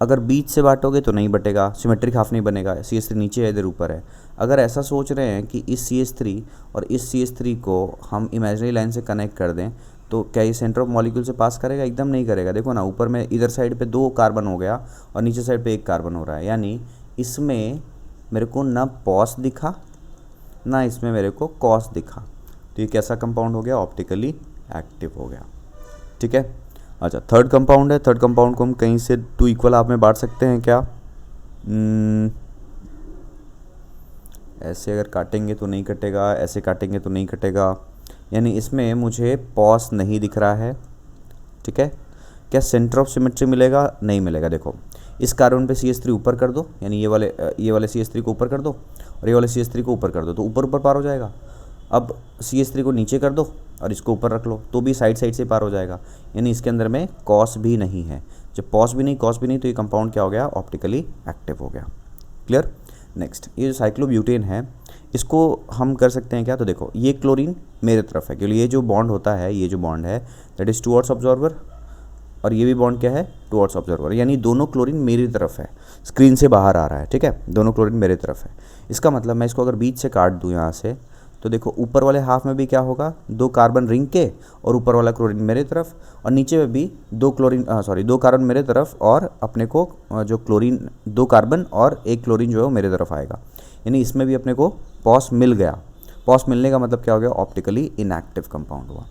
Speaker 1: अगर बीच से बांटोगे तो नहीं बटेगा, सिमेट्रिक हाफ नहीं बनेगा, CH3 नीचे है, इधर ऊपर है। अगर ऐसा सोच रहे हैं कि इस CH3 और इस CH3 को हम इमेजिनरी लाइन से कनेक्ट कर दें तो क्या ये सेंटर ऑफ मॉलिक्यूल से पास करेगा? एकदम नहीं करेगा। देखो ना, ऊपर में इधर साइड पे 2 कार्बन हो गया और नीचे साइड पे 1 कार्बन हो रहा है, यानी इसमें मेरे को ना पॉस दिखा ना इसमें मेरे को कॉस दिखा। तो ये कैसा कंपाउंड हो गया? ऑप्टिकली एक्टिव हो गया, ठीक है। अच्छा, थर्ड कंपाउंड है। थर्ड कंपाउंड को हम कहीं से 2 इक्वल हाफ में बांट सकते हैं क्या? ऐसे अगर काटेंगे तो नहीं कटेगा, ऐसे काटेंगे तो नहीं कटेगा, यानी इसमें मुझे पॉस नहीं दिख रहा है, ठीक है। क्या सेंटर ऑफ सिमेट्री मिलेगा? नहीं मिलेगा। देखो, इस कार्बन पे CH3 ऊपर कर दो, यानी ये वाले CH3 को ऊपर कर दो और ये वाले CH3 को ऊपर कर दो, तो ऊपर ऊपर पार हो जाएगा। अब CH3 को नीचे कर दो और इसको ऊपर रख लो, तो भी साइड साइड से पार हो जाएगा, यानी इसके अंदर में कॉस भी नहीं है। जब पॉस भी नहीं, कॉस भी नहीं, तो ये कंपाउंड क्या हो गया? ऑप्टिकली एक्टिव हो गया। क्लियर? नेक्स्ट ये जो साइक्लोब्यूटेन है इसको हम कर सकते हैं क्या, तो देखो ये क्लोरीन मेरे तरफ है क्योंकि ये जो बॉन्ड होता है, ये जो बॉन्ड है दैट इज़ टुवर्ड्स ऑब्जर्वर, और ये भी बॉन्ड क्या है टुवर्ड्स ऑब्जर्वर, यानी दोनों क्लोरीन मेरी तरफ है, स्क्रीन से बाहर आ रहा है, ठीक है, दोनों क्लोरीन मेरे तरफ है। इसका मतलब मैं इसको अगर बीच से काट दूँ यहाँ से, तो देखो ऊपर वाले हाफ में भी क्या होगा, 2 कार्बन रिंग के, और ऊपर वाला क्लोरीन मेरे तरफ, और नीचे में भी 2 कार्बन मेरे तरफ, और अपने को जो क्लोरीन 2 कार्बन और 1 क्लोरीन जो है वो मेरे तरफ आएगा, यानी इसमें भी अपने को पॉस मिल गया। पॉस मिलने का मतलब क्या हो गया, ऑप्टिकली इनएक्टिव कंपाउंड हुआ।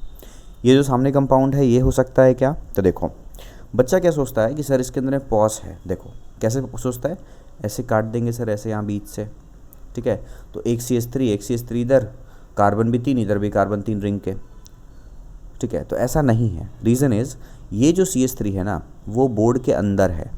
Speaker 1: ये जो सामने कंपाउंड है ये हो सकता है क्या, तो देखो बच्चा क्या सोचता है कि सर इसके अंदर पॉस है, देखो कैसे सोचता है, ऐसे काट देंगे सर ऐसे यहाँ बीच से, ठीक है, तो एक CH3 इधर, कार्बन भी 3 इधर भी कार्बन 3 रिंग के, ठीक है, तो ऐसा नहीं है। रीज़न इज़ ये जो CH3 है ना वो बोर्ड के अंदर है,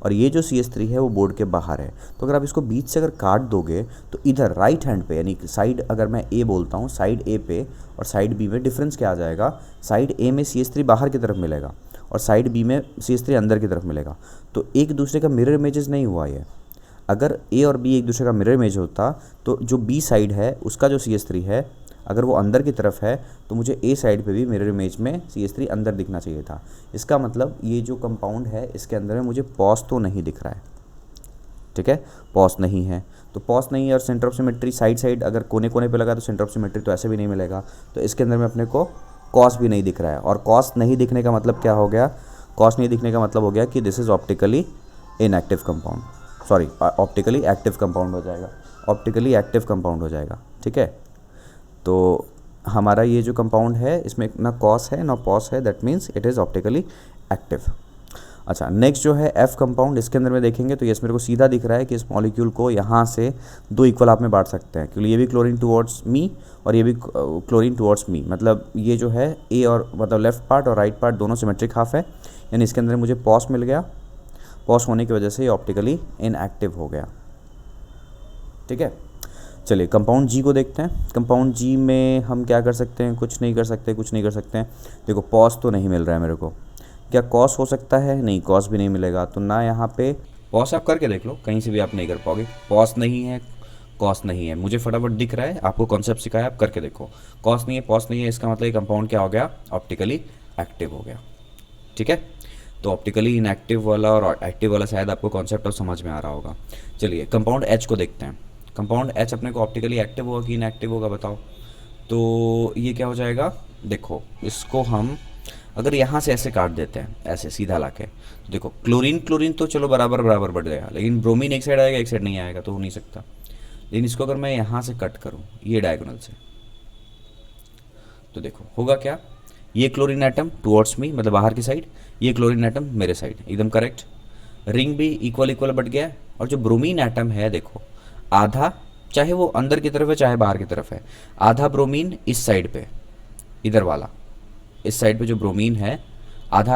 Speaker 1: और ये जो CH3 है वो बोर्ड के बाहर है। तो अगर आप इसको बीच से अगर काट दोगे तो इधर राइट हैंड पे, यानी साइड अगर मैं A बोलता हूँ, साइड A पे और साइड B में डिफरेंस क्या आ जाएगा, साइड A में CH3 बाहर की तरफ मिलेगा और साइड B में CH3 अंदर की तरफ मिलेगा। तो एक दूसरे का मिरर इमेजेस नहीं हुआ ये। अगर A और B एक दूसरे का मिरर इमेज होता तो जो B साइड है उसका जो CH3 है अगर वो अंदर की तरफ है तो मुझे A साइड पे भी मिरर इमेज में CH3 अंदर दिखना चाहिए था। इसका मतलब ये जो कंपाउंड है इसके अंदर में मुझे पॉस तो नहीं दिख रहा है, ठीक है, पॉस नहीं है, तो पॉस नहीं है। और सेंटर ऑफ सिमेट्री साइड अगर कोने कोने पे लगा तो सेंटर ऑफ सिमेट्री तो ऐसे भी नहीं मिलेगा, तो इसके अंदर में अपने को कॉस भी नहीं दिख रहा है। और कॉस नहीं दिखने का मतलब क्या हो गया, कॉस नहीं दिखने का मतलब हो गया कि this is optically inactive compound, sorry optically active compound हो जाएगा, ऑप्टिकली एक्टिव कंपाउंड हो जाएगा, ठीक है। तो हमारा ये जो कंपाउंड है इसमें ना कॉस है ना पॉस है, that means it is optically active. अच्छा, नेक्स्ट जो है एफ कंपाउंड, इसके अंदर में देखेंगे तो ये मेरे को सीधा दिख रहा है कि इस मॉलिक्यूल को यहाँ से 2 इक्वल हाफ में बांट सकते हैं, क्योंकि ये भी क्लोरीन टुवर्ड्स मी और ये भी क्लोरीन टुवर्ड्स मी, मतलब ये जो है ए और मतलब लेफ्ट पार्ट और राइट पार्ट दोनों सिमेट्रिक हाफ है, यानी इसके अंदर मुझे पॉस मिल गया। पॉस होने की वजह से ये ऑप्टिकली इनएक्टिव हो गया, ठीक है। चलिए कंपाउंड जी को देखते हैं। कंपाउंड जी में हम क्या कर सकते हैं, कुछ नहीं कर सकते हैं। देखो पॉस तो नहीं मिल रहा है मेरे को, क्या कॉस हो सकता है, नहीं कॉस भी नहीं मिलेगा, तो ना यहाँ पे पॉस आप करके देख लो, कहीं से भी आप नहीं कर पाओगे, पॉस नहीं है कॉस नहीं है, मुझे फटाफट दिख रहा है, आपको कॉन्सेप्ट सिखाया, आप करके देखो, कॉस नहीं है पॉस नहीं है, इसका मतलब ये कंपाउंड क्या हो गया, ऑप्टिकली एक्टिव हो गया, ठीक है। तो ऑप्टिकली इनएक्टिव वाला और एक्टिव वाला शायद आपको कॉन्सेप्ट अब समझ में आ रहा होगा। चलिए कंपाउंड एच को देखते हैं। कंपाउंड एच अपने को ऑप्टिकली एक्टिव होगा कि इनएक्टिव होगा बताओ, तो ये क्या हो जाएगा, देखो इसको हम अगर यहाँ से ऐसे काट देते हैं ऐसे सीधा लाके, तो देखो क्लोरीन तो चलो बराबर बढ़ जाएगा, लेकिन ब्रोमीन एक साइड आएगा एक साइड नहीं आएगा, तो हो नहीं सकता। लेकिन इसको अगर मैं यहाँ से कट करूँ ये डायगोनल से, तो देखो होगा क्या, ये क्लोरीन एटम टुवर्ड्स मी मतलब बाहर की साइड, ये क्लोरीन एटम मेरे साइड, एकदम करेक्ट। रिंग भी इक्वल बढ़ गया है, और जो ब्रोमीन एटम है देखो आधा, चाहे वो अंदर की तरफ है चाहे बाहर की तरफ है, आधा ब्रोमीन इस साइड पे, इधर वाला इस साइड पे जो ब्रोमीन है आधा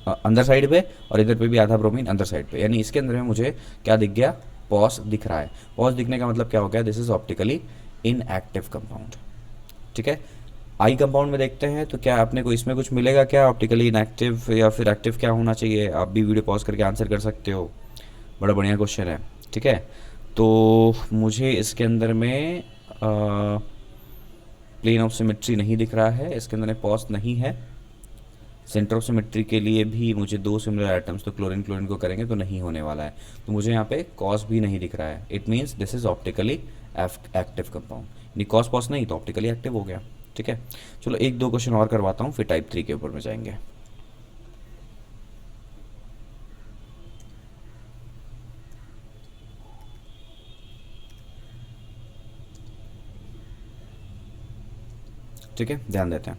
Speaker 1: अंदर साइड पे, और इधर पे भी आधा ब्रोमीन अंदर साइड पे, यानी इसके अंदर में मुझे क्या दिख गया, पॉस दिख रहा है। पॉस दिखने का मतलब क्या हो गया, this is optically inactive compound, ठीक है। आई कंपाउंड में देखते हैं तो क्या अपने को इसमें कुछ मिलेगा क्या, ऑप्टिकली इनएक्टिव या फिर एक्टिव क्या होना चाहिए, आप भी वीडियो पॉज करके आंसर कर सकते हो, बड़ा बढ़िया क्वेश्चन है, ठीक है। तो मुझे इसके अंदर में प्लेन ऑफ सिमेट्री नहीं दिख रहा है, इसके अंदर पॉस नहीं है। सेंटर ऑफ सिमेट्री के लिए भी मुझे 2 सिमिलर आइटम्स, तो क्लोरीन को करेंगे तो नहीं होने वाला है, तो मुझे यहाँ पे कॉस भी नहीं दिख रहा है। It means this is optically active compound, यानी कॉस पॉस नहीं तो ऑप्टिकली एक्टिव हो गया, ठीक है। चलो 1-2 क्वेश्चन और करवाता हूँ फिर टाइप 3 के ऊपर में जाएंगे। ठीक है, ध्यान देते हैं।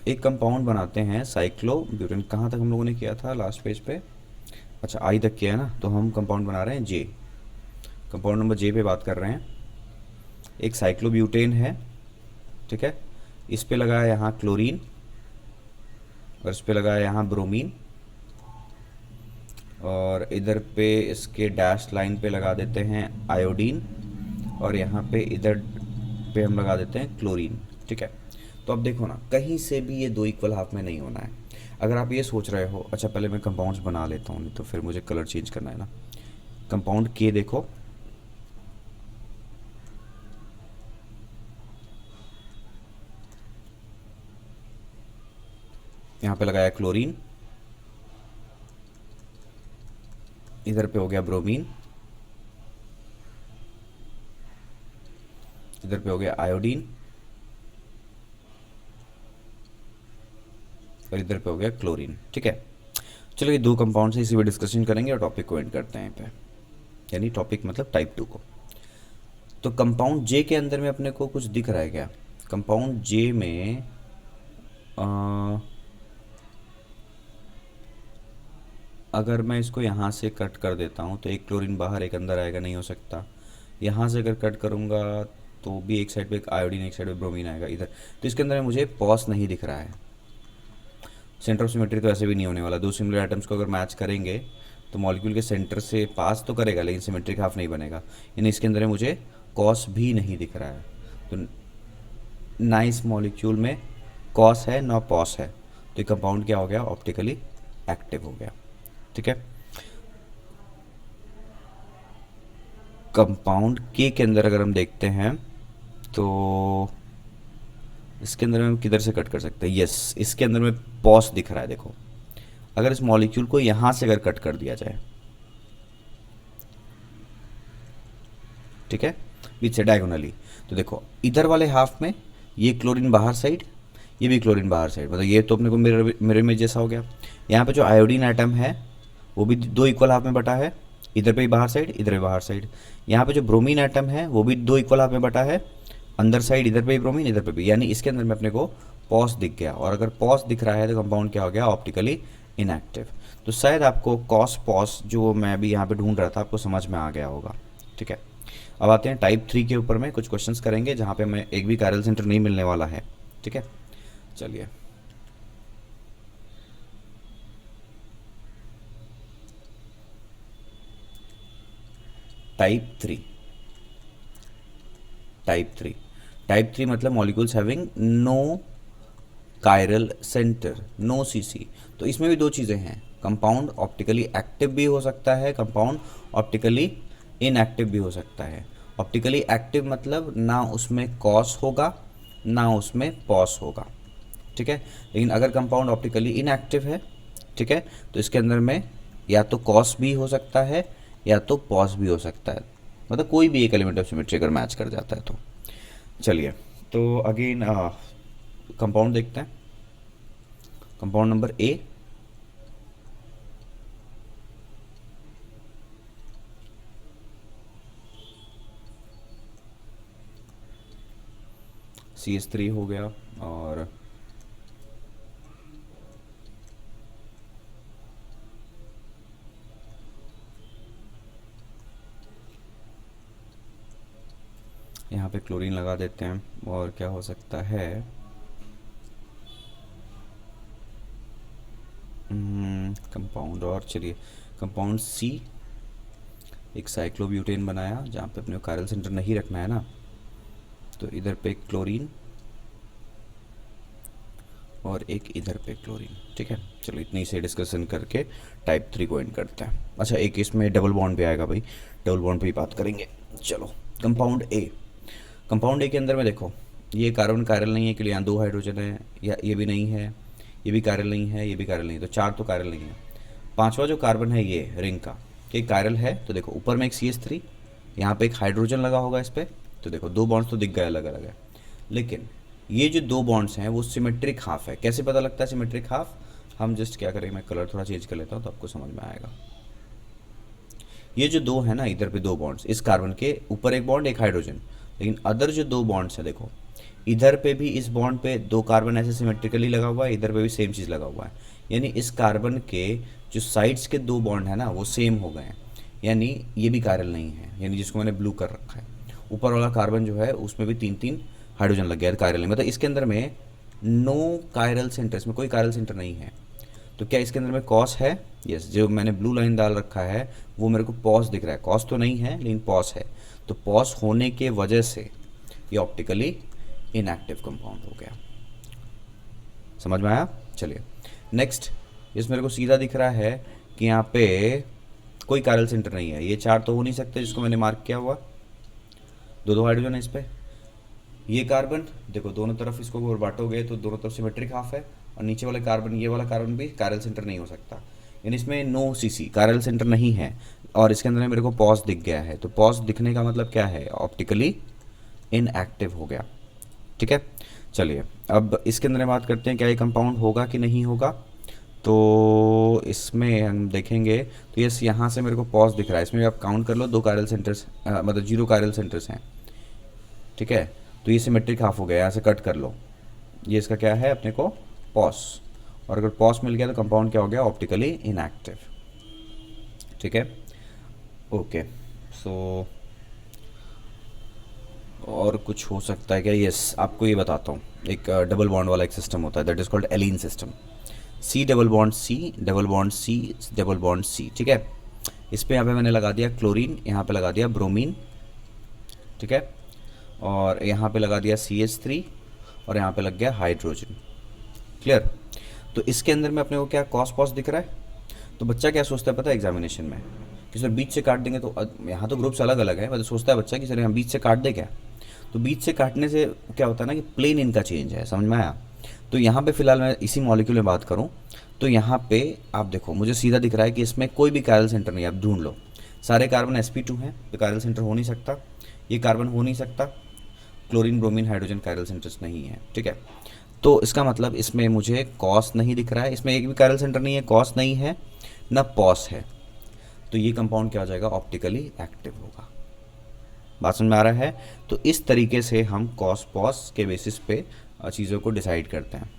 Speaker 1: एक कंपाउंड बनाते हैं साइक्लोब्यूटेन, कहाँ तक हम लोगों ने किया था लास्ट पेज पे, अच्छा आई तक किया है ना, तो हम कंपाउंड बना रहे हैं जे, कंपाउंड नंबर जे पे बात कर रहे हैं। एक साइक्लोब्यूटेन है, ठीक है, इस पे लगा है यहाँ क्लोरीन और इस पे लगा है यहाँ ब्रोमीन, और इधर पे इसके डैश लाइन पे लगा देते हैं आयोडीन, और यहाँ पे इधर पे हम लगा देते हैं क्लोरीन, ठीक है। तो अब देखो ना, कहीं से भी ये 2 इक्वल हाफ में नहीं होना है। अगर आप ये सोच रहे हो, अच्छा पहले मैं कंपाउंड्स बना लेता हूँ, नहीं तो फिर मुझे कलर चेंज करना है ना। कंपाउंड के देखो, यहाँ पे लगाया क्लोरीन, इधर पे हो गया ब्रोमीन, इधर पे हो गया आयोडीन, और इधर पे हो गया क्लोरीन। ठीक है, चलो ये दो कंपाउंड से इसी पे डिस्कशन करेंगे और टॉपिक को एंड करते हैं पे, यानी टॉपिक मतलब टाइप 2 को। तो कंपाउंड जे के अंदर में अपने को कुछ दिख रहा है क्या? कंपाउंड जे में अगर मैं इसको यहाँ से कट कर देता हूँ तो एक क्लोरीन बाहर एक अंदर आएगा, नहीं हो सकता। यहाँ से अगर कट करूँगा तो भी एक साइड पे एक आयोडीन एक साइड पे ब्रोमीन आएगा इधर, तो इसके अंदर में मुझे पॉस नहीं दिख रहा है। सेंटर ऑफ सिमेट्री तो ऐसे भी नहीं होने वाला, दो सिमिलर एटम्स को अगर मैच करेंगे तो मॉलिक्यूल के सेंटर से पास तो करेगा लेकिन सिमेट्रिक हाफ नहीं बनेगा, यानी इसके अंदर में मुझे कॉस भी नहीं दिख रहा है। तो ना इस मॉलिक्यूल में कॉस है ना पॉस है, तो ये कंपाउंड क्या हो गया? ऑप्टिकली एक्टिव हो गया। ठीक है, कंपाउंड के अंदर अगर हम देखते हैं तो इसके अंदर में हम किधर से कट कर सकते हैं? यस, इसके अंदर में पॉस दिख रहा है। देखो, अगर इस मॉलिक्यूल को यहां से अगर कट कर दिया जाए, ठीक है, बीच से डायगोनली, तो देखो इधर वाले हाफ में ये क्लोरीन बाहर साइड, ये भी क्लोरीन बाहर साइड, मतलब ये तो अपने को मिरर में जैसा हो गया। यहाँ पे जो आयोडीन एटम है वो भी दो इक्वल हाफ में बटा है, इधर पे भी बाहर साइड इधर भी बाहर साइड। यहाँ पे जो ब्रोमीन एटम है वो भी दो इक्वल हाफ में बटा है, अंदर साइड इधर पे भी ब्रोमीन इधर पे भी, यानी इसके अंदर में अपने को पॉस दिख गया। और अगर पॉस दिख रहा है तो कंपाउंड क्या हो गया? Optically inactive. तो शायद आपको कॉस पॉस जो मैं अभी यहाँ पे ढूंढ रहा था आपको समझ में आ गया होगा। ठीक है, अब आते हैं टाइप 3 के ऊपर में कुछ क्वेश्चंस करेंगे जहाँ पे हमें एक भी कायरल सेंटर नहीं मिलने वाला है। ठीक है, चलिए टाइप 3 मतलब molecules having no chiral centre, no CC. तो इसमें भी दो चीज़ें हैं, कंपाउंड ऑप्टिकली एक्टिव भी हो सकता है, कंपाउंड ऑप्टिकली इनएक्टिव भी हो सकता है। ऑप्टिकली एक्टिव मतलब ना उसमें कॉस होगा ना उसमें पॉस होगा। ठीक है, लेकिन अगर कंपाउंड ऑप्टिकली इनएक्टिव है, ठीक है, तो इसके अंदर में या तो कॉस भी हो सकता है या तो पॉस भी हो सकता है, मतलब कोई भी एक एलिमेंट ऑफ सिमेट्री अगर मैच कर जाता है तो। चलिए, तो अगेन कंपाउंड देखते हैं। कंपाउंड नंबर ए, CH3 हो गया, और यहाँ पे क्लोरीन लगा देते हैं। और क्या हो सकता है? कंपाउंड, और चलिए कंपाउंड सी, एक साइक्लोब्यूटेन बनाया जहाँ पे अपने कायरल सेंटर नहीं रखना है ना, तो इधर पे क्लोरीन और एक इधर पे क्लोरीन। ठीक है, चलो इतनी से डिस्कशन करके टाइप 3 को एंड करते हैं। अच्छा, एक इसमें डबल बॉन्ड भी आएगा भाई, डबल बॉन्ड पे ही बात करेंगे। चलो, कंपाउंड ए, कंपाउंड ए के अंदर में देखो ये कार्बन कायरल नहीं है, क्योंकि यहाँ दो हाइड्रोजन है, या ये भी नहीं है, ये भी कायरल नहीं है, ये भी कायरल नहीं है, तो चार तो कायरल नहीं है। पांचवा जो कार्बन है ये रिंग का, ये कायरल है, तो देखो ऊपर में एक CH3, यहाँ पे एक हाइड्रोजन लगा होगा इस पर, तो देखो दो बॉन्ड्स तो दिख गए अलग अलग है। लेकिन ये जो दो बॉन्ड्स हैं वो सिमेट्रिक हाफ है। कैसे पता लगता है सिमेट्रिक हाफ? हम जस्ट क्या करेंगे, मैं कलर थोड़ा चेंज कर लेता हूँ तो आपको समझ में आएगा। ये जो दो है ना, इधर पे दो बॉन्ड्स, इस कार्बन के ऊपर एक बॉन्ड एक हाइड्रोजन, लेकिन अदर जो दो बॉन्ड्स है देखो, इधर पे भी इस बॉन्ड पे दो कार्बन ऐसे सिमेट्रिकली लगा हुआ है, इधर पे भी सेम चीज़ लगा हुआ है, यानी इस कार्बन के जो साइड्स के दो बॉन्ड है ना वो सेम हो गए हैं, यानी ये भी कायरल नहीं है, यानी जिसको मैंने ब्लू कर रखा है। ऊपर वाला कार्बन जो है उसमें भी तीन तीन हाइड्रोजन लग गया, कायरल नहीं, मतलब इसके अंदर में नो कायरल सेंटर, इसमें कोई कायरल सेंटर नहीं है। तो क्या इसके अंदर में कॉस है? यस, जो मैंने ब्लू लाइन डाल रखा है वो मेरे को पॉस दिख रहा है, कॉस तो नहीं है लेकिन पॉस है। तो पॉस होने के वजह से ये ऑप्टिकली इनएक्टिव कंपाउंड हो गया। समझ में आया? चलिए नेक्स्ट, इस मेरे को सीधा दिख रहा है कि यहाँ पे कोई कायरल सेंटर नहीं है, ये चार तो हो नहीं सकते जिसको मैंने मार्क किया हुआ, दो दो हाइड्रोजन है इस पर। ये कार्बन देखो दोनों तरफ इसको अगर बांटोगे तो दोनों तरफ सिमेट्रिक हाफ है, और नीचे वाले कार्बन, ये वाला कार्बन भी कायरल सेंटर नहीं हो सकता, यानी इसमें नो सीसी, कायरल सेंटर नहीं है। और इसके अंदर मेरे को पॉज दिख गया है, तो पॉज दिखने का मतलब क्या है, ऑप्टिकली इनएक्टिव हो गया। ठीक है, चलिए अब इसके अंदर बात करते हैं क्या ये कंपाउंड होगा कि नहीं होगा। तो इसमें हम देखेंगे तो यस, यहाँ से मेरे को पॉज दिख रहा है, इसमें आप काउंट कर लो 2 कायरल सेंटर्स, मतलब 0 कायरल सेंटर्स हैं। ठीक है, तो ये सिमेट्रिक हाफ हो गया, यहाँ से कट कर लो, ये इसका क्या है अपने को पॉस, और अगर पॉस मिल गया तो कंपाउंड क्या हो गया, ऑप्टिकली इनएक्टिव। ठीक है, ओके। सो और कुछ हो सकता है क्या, यस आपको ये बताता हूँ, एक डबल बॉन्ड वाला एक सिस्टम होता है, that is called allene system, C double bond C double bond C double bond C। ठीक है, इस पे यहाँ पे मैंने लगा दिया क्लोरीन, यहाँ पे लगा दिया ब्रोमीन। ठीक है, और यहाँ पे लगा दिया CH3 और यहाँ पे लग गया हाइड्रोजन। क्लियर, तो इसके अंदर में अपने को क्या कॉस पॉस दिख रहा है। तो बच्चा क्या सोचता है पता है एग्जामिनेशन में कि सर बीच से काट देंगे, तो यहाँ तो ग्रुप्स अलग अलग है, मतलब सोचता है बच्चा कि सर हम बीच से काट दे क्या। तो बीच से काटने से क्या होता है ना कि प्लेन इनका चेंज है, समझ में आया। तो यहाँ पे फिलहाल मैं इसी मॉलिक्यूल में बात करूँ तो यहाँ पे आप देखो मुझे सीधा दिख रहा है कि इसमें कोई भी कायरल सेंटर नहीं है। आप ढूंढ लो, सारे कार्बन sp2 हैं तो कायरल सेंटर हो नहीं सकता, ये कार्बन हो नहीं सकता, chlorine bromine hydrogen chiral centres नहीं है। ठीक है, तो इसका मतलब इसमें मुझे कॉस नहीं दिख रहा है, इसमें एक भी कायरल सेंटर नहीं है, कॉस नहीं है ना पॉस है, तो ये कंपाउंड क्या हो जाएगा, ऑप्टिकली एक्टिव होगा। बात समझ में आ रहा है। तो इस तरीके से हम कॉस पॉस के बेसिस पे चीज़ों को डिसाइड करते हैं।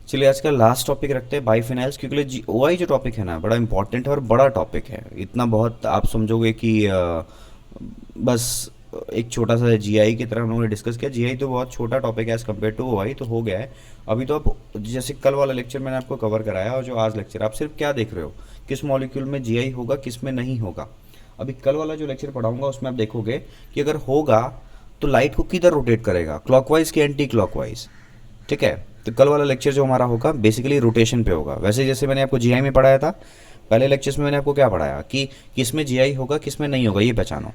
Speaker 1: चलिए आज का लास्ट टॉपिक रखते हैं बाइफिनाइल्स, क्योंकि OI जो टॉपिक है ना बड़ा इंपॉर्टेंट है और बड़ा टॉपिक है। इतना बहुत आप समझोगे कि बस एक छोटा सा GI की तरह हम लोगों ने डिस्कस किया। GI तो बहुत छोटा टॉपिक है एज़ कम्पेयर टू OI, तो हो गया है। अभी तो आप जैसे कल वाला लेक्चर मैंने आपको कवर कराया और जो आज लेक्चर, आप सिर्फ क्या देख रहे हो, किस मॉलिक्यूल में GI होगा किस में नहीं होगा। अभी कल वाला जो लेक्चर पढ़ाऊंगा उसमें आप देखोगे कि अगर होगा तो लाइट को किधर रोटेट करेगा, क्लॉकवाइज कि एंटी क्लॉकवाइज। ठीक है, तो कल वाला लेक्चर जो हमारा होगा बेसिकली रोटेशन पे होगा। वैसे जैसे मैंने आपको GI में पढ़ाया था, पहले लेक्चर्स में मैंने आपको क्या पढ़ाया कि किसमें GI होगा किसमें नहीं होगा ये पहचानो।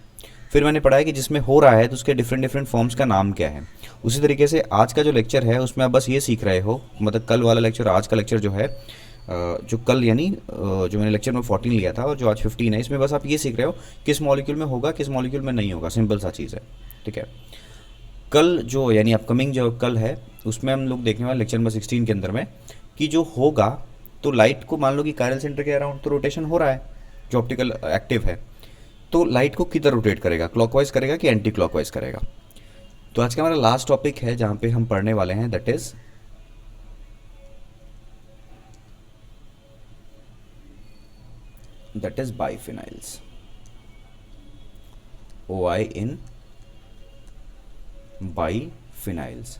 Speaker 1: फिर मैंने पढ़ाया कि जिसमें हो रहा है तो उसके डिफरेंट डिफरेंट फॉर्म्स का नाम क्या है। उसी तरीके से आज का जो लेक्चर है उसमें आप बस ये सीख रहे हो, मतलब कल वाला लेक्चर आज का लेक्चर जो है, जो कल यानी जो मैंने लेक्चर में 14 लिया था और जो आज 15 है, इसमें बस आप ये सीख रहे हो किस मॉलिक्यूल में होगा किस मॉलिक्यूल में नहीं होगा, सिंपल सा चीज़ है। ठीक है, कल जो यानी अपकमिंग जो कल है उसमें हम लोग देखने वाले लेक्चर नंबर 16 के अंदर में कि जो होगा तो लाइट को मान लो कि कायरल सेंटर के अराउंड तो रोटेशन हो रहा है जो ऑप्टिकल एक्टिव है, तो लाइट को किधर रोटेट करेगा, क्लॉकवाइज करेगा कि एंटी क्लॉकवाइज करेगा। तो आज का हमारा लास्ट टॉपिक है जहाँ पे हम पढ़ने वाले हैं, that is biphenyls, OI in biphenyls.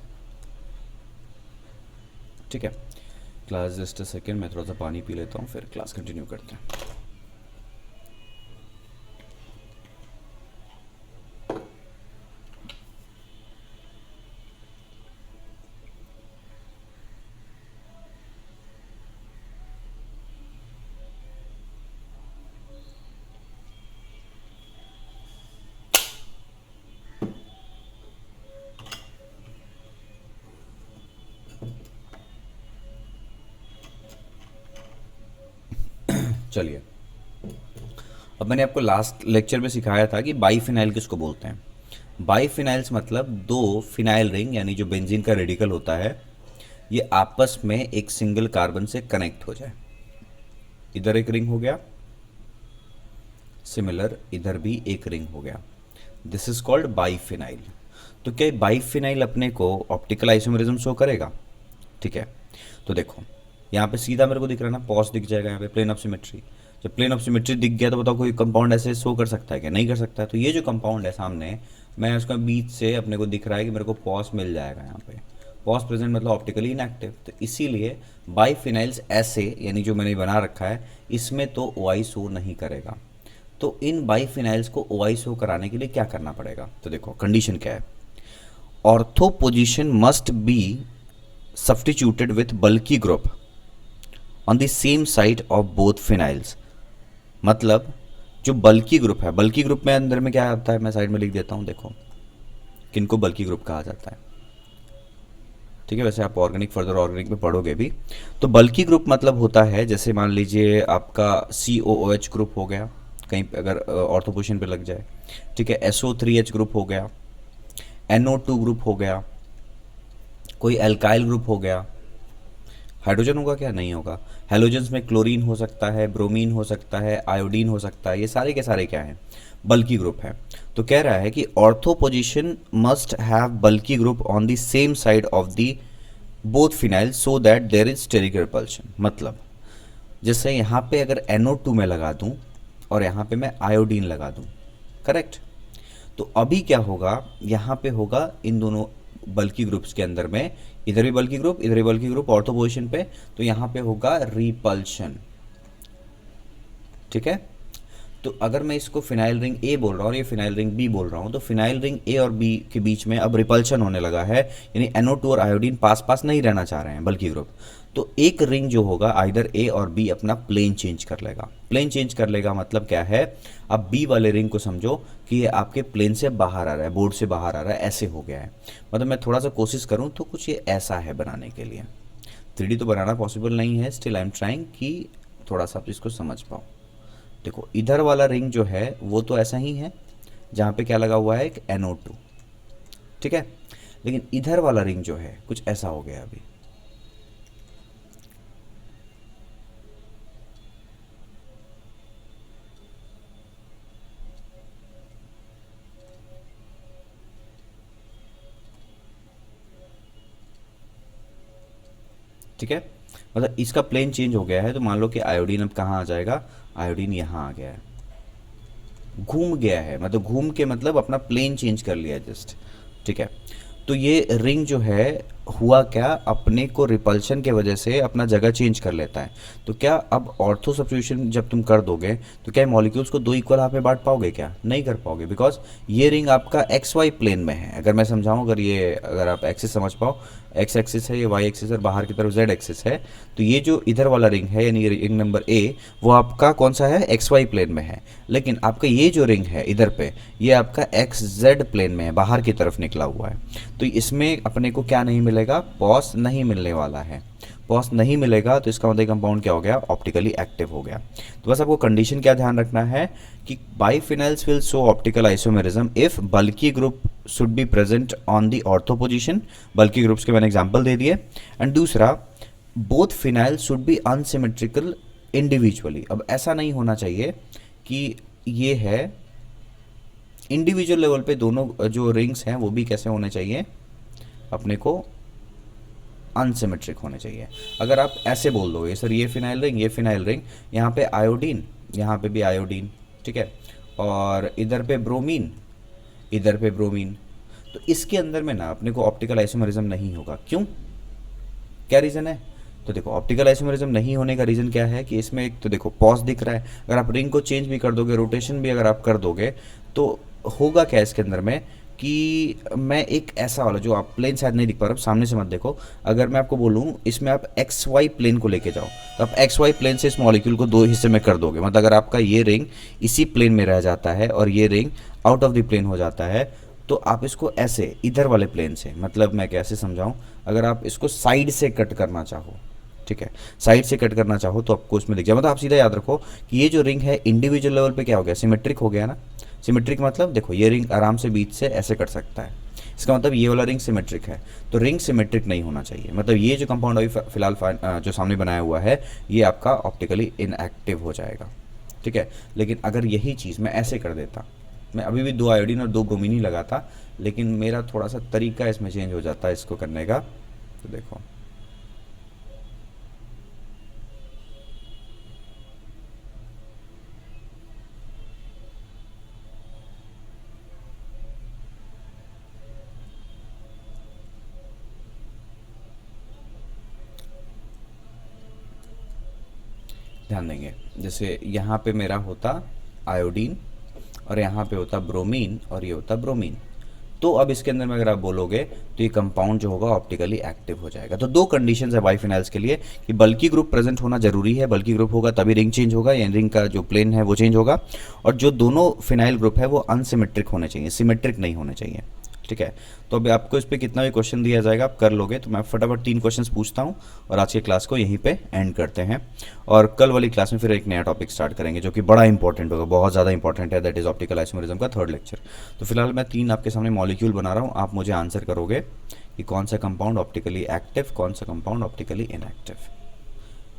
Speaker 1: ठीक है, क्लास जस्ट अ सेकेंड, मैं थोड़ा सा पानी पी लेता हूँ फिर क्लास कंटिन्यू करते हैं। चलिए, अब मैंने आपको लास्ट लेक्चर में सिखाया था कि बाइफिनाइल किसको बोलते हैं। बाइफिनाइल्स मतलब दो फिनाइल रिंग यानी जो बेंजीन का रेडिकल होता है ये आपस में एक सिंगल कार्बन से कनेक्ट हो जाए। इधर एक रिंग हो गया, सिमिलर इधर भी एक रिंग हो गया, दिस इज कॉल्ड बाइफिनाइल। तो क्या बाइफिनाइल अपने को ऑप्टिकल आइसोमेरिज्म शो करेगा। ठीक है, तो देखो यहाँ पे सीधा मेरे को दिख रहा है ना, पॉस दिख जाएगा यहाँ पे, प्लेन ऑफ सिमेट्री। जब प्लेन ऑफ सिमेट्री दिख गया तो बताओ कोई कंपाउंड ऐसे शो कर सकता है क्या, नहीं कर सकता है। तो ये जो कंपाउंड है सामने, मैं उसका बीच से अपने को दिख रहा है कि मेरे को पॉस मिल जाएगा यहाँ पे, पॉस प्रेजेंट मतलब ऑप्टिकली इनएक्टिव। तो इसीलिए बाइफिनाइल्स ऐसे यानी जो मैंने बना रखा है इसमें तो OI शो नहीं करेगा। तो इन बाइफिनाइल्स को OI शो कराने के लिए क्या करना पड़ेगा, तो देखो कंडीशन क्या है, ortho position must be substituted with bulky group on the same side of both phenyls. मतलब जो बल्की ग्रुप है, बल्की ग्रुप में अंदर में क्या आता है, मैं साइड में लिख देता हूं, देखो किनको बल्की ग्रुप कहा जाता है। ठीक है, वैसे आप ऑर्गेनिक फर्दर ऑर्गेनिक में पढ़ोगे भी। तो बल्की ग्रुप मतलब होता है, जैसे मान लीजिए आपका COOH ग्रुप हो गया, कहीं पे अगर ऑर्थो पोजीशन पे लग जाए, ठीक है, SO3H ग्रुप हो गया, NO2 ग्रुप हो गया, कोई एल्काइल ग्रुप हो गया। हाइड्रोजन होगा क्या? नहीं होगा। हेलोजेंस में क्लोरीन हो सकता है, ब्रोमीन हो सकता है, आयोडीन हो सकता है, ये सारे के सारे क्या हैं? बल्की ग्रुप है। तो कह रहा है कि ortho position must have bulky group on the same side of the both phenyl so that there is steric repulsion. मतलब जैसे यहाँ पे अगर NO2 में लगा दूँ और यहाँ पे मैं आयोडीन लगा दूँ, करेक्ट, तो अभी क्या होगा, यहाँ पे होगा इन दोनों बल्की ग्रुप्स के अंदर में, इधर भी बल्की ग्रुप इधर भी बल्की ग्रुप ऑर्थो पोजीशन पे, तो यहाँ पे होगा रिपल्शन। ठीक है, तो अगर मैं इसको फिनाइल रिंग ए बोल रहा हूँ और ये फिनाइल रिंग बी बोल रहा हूँ, तो फिनाइल रिंग ए और बी के बीच में अब रिपल्शन होने लगा है, यानी NO2 और आयोडीन पास पास नहीं रहना चाह रहे हैं बल्की ग्रुप। तो एक रिंग जो होगा आइदर ए और बी अपना प्लेन चेंज कर लेगा। प्लेन चेंज कर लेगा मतलब क्या है, अब बी वाले रिंग को समझो कि ये आपके प्लेन से बाहर आ रहा है, बोर्ड से बाहर आ रहा है, ऐसे हो गया है। मतलब मैं थोड़ा सा कोशिश करूँ तो कुछ ये ऐसा है बनाने के लिए। 3D तो बनाना पॉसिबल नहीं है, स्टिल आई एम ट्राइंग कि थोड़ा सा आप इसको समझ पाओ। देखो इधर वाला रिंग जो है वो तो ऐसा ही है, जहाँ पे क्या लगा हुआ है, एक NO2, ठीक है, लेकिन इधर वाला रिंग जो है कुछ ऐसा हो गया अभी। ठीक है, मतलब इसका प्लेन चेंज हो गया है, तो मान लो कि आयोडीन अब कहाँ आ जाएगा, आयोडीन यहाँ आ गया है, घूम गया है, मतलब घूम के मतलब अपना प्लेन चेंज कर लिया जस्ट। ठीक है, तो ये रिंग जो है हुआ क्या, अपने को रिपल्शन के वजह से अपना जगह चेंज कर लेता है। तो क्या अब ऑर्थो सब्स्टिट्यूशन जब तुम कर दोगे तो क्या मॉलिक्यूल्स को दो इक्वल हाफ में बांट पाओगे? क्या नहीं कर पाओगे, बिकॉज ये रिंग आपका XY प्लेन में है। अगर मैं समझाऊं, अगर आप एक्सिस समझ पाओ, एक्स एक्सिस है, ये वाई एक्सिस है, बाहर की तरफ जेड एक्सिस है, तो ये जो इधर वाला रिंग है यानी रिंग नंबर ए, वो आपका कौन सा है, XY प्लेन में है। लेकिन आपका ये जो रिंग है इधर पे, ये आपका XZ प्लेन में है, बाहर की तरफ निकला हुआ है। तो इसमें अपने को क्या नहीं मिलेगा, पॉस नहीं मिलने वाला है। पॉस नहीं मिलेगा तो इसका मतलब कंपाउंड क्या हो गया, ऑप्टिकली एक्टिव हो गया। तो बस आपको कंडीशन क्या ध्यान रखना है कि biphenyls will show optical isomerism if bulky group should be present on the ortho position. Bulky groups के मैंने एग्जांपल दे दिए। एंड दूसरा, both phenyls should be unsymmetrical individually. अब ऐसा नहीं होना चाहिए कि ये है इंडिविजुअल लेवल पे दोनों जो रिंग्स हैं वो भी कैसे होने चाहिए, अपने को अनसिमेट्रिक होने चाहिए। अगर आप ऐसे बोल दोगे सर ये फिनाइल रिंग, ये फिनाइल रिंग, यहाँ पे आयोडीन, यहाँ पे भी आयोडीन, ठीक है, और इधर पे ब्रोमीन, इधर पे ब्रोमीन, तो इसके अंदर में ना अपने को ऑप्टिकल आइसोमेरिज्म नहीं होगा। क्यों, क्या रीज़न है? तो देखो ऑप्टिकल आइसोमेरिज्म नहीं होने का रीज़न क्या है कि इसमें एक तो देखो पॉज दिख रहा है, अगर आप रिंग को चेंज भी कर दोगे, रोटेशन भी अगर आप कर दोगे, तो होगा क्या इसके अंदर में कि मैं एक ऐसा वाला, जो आप प्लेन शायद नहीं दिख पा रहा, सामने से मत देखो, अगर मैं आपको बोलूँ इसमें आप XY प्लेन को लेके जाओ, तो आप XY प्लेन से इस मॉलिक्यूल को दो हिस्से में कर दोगे। मतलब अगर आपका ये रिंग इसी प्लेन में रह जाता है और ये ring out of the plane हो जाता है, तो आप इसको ऐसे इधर वाले प्लेन से, मतलब मैं कैसे समझाऊँ, अगर आप इसको साइड से कट करना चाहो, ठीक है, साइड से कट करना चाहो तो आपको इसमें दिख जाए। मतलब आप सीधा याद रखो कि ये जो रिंग है इंडिविजुअल लेवल पे क्या हो गया, सिमेट्रिक हो गया ना। सिमेट्रिक मतलब देखो ये रिंग आराम से बीच से ऐसे कट सकता है, इसका मतलब ये वाला रिंग सिमेट्रिक है। तो रिंग सिमेट्रिक नहीं होना चाहिए, मतलब ये जो कंपाउंड अभी फिलहाल जो सामने बनाया हुआ है ये आपका ऑप्टिकली इनएक्टिव हो जाएगा। ठीक है, लेकिन अगर यही चीज़ मैं ऐसे कर देता, मैं अभी भी 2 आयोडीन और 2 ब्रोमीन ही लगाता, लेकिन मेरा थोड़ा सा तरीका इसमें चेंज हो जाता है इसको करने का। तो देखो ध्यान देंगे, जैसे यहाँ पे मेरा होता आयोडीन और यहाँ पे होता ब्रोमीन और ये होता ब्रोमीन। तो अब इसके अंदर में अगर आप बोलोगे तो ये कंपाउंड जो होगा ऑप्टिकली एक्टिव हो जाएगा। तो 2 कंडीशंस है बाइफिनाइल्स के लिए कि बल्की ग्रुप प्रेजेंट होना जरूरी है, बल्की ग्रुप होगा तभी रिंग चेंज होगा, या रिंग का जो प्लेन है वो चेंज होगा, और जो दोनों फिनाइल ग्रुप है वो अनसिमेट्रिक होने चाहिए, सिमेट्रिक नहीं होने चाहिए। ठीक है। तो अभी आपको इस पर कितना भी क्वेश्चन दिया जाएगा आप कर लोगे, तो मैं फटाफट 3 क्वेश्चंस पूछता हूँ और आज की क्लास को यहीं पे एंड करते हैं। और कल वाली क्लास में फिर एक नया टॉपिक स्टार्ट करेंगे जो कि बड़ा इंपॉर्टेंट होगा, बहुत ज़्यादा इंपॉर्टेंट है, दैट इज़ ऑप्टिकल आइसोमेरिज्म का 3rd लेक्चर। तो फिलहाल मैं 3 आपके सामने मॉलिक्यूल बना रहा हूँ, आप मुझे आंसर करोगे कि कौन सा कंपाउंड ऑप्टिकली एक्टिव, कौन सा कंपाउंड ऑप्टिकली इनएक्टिव।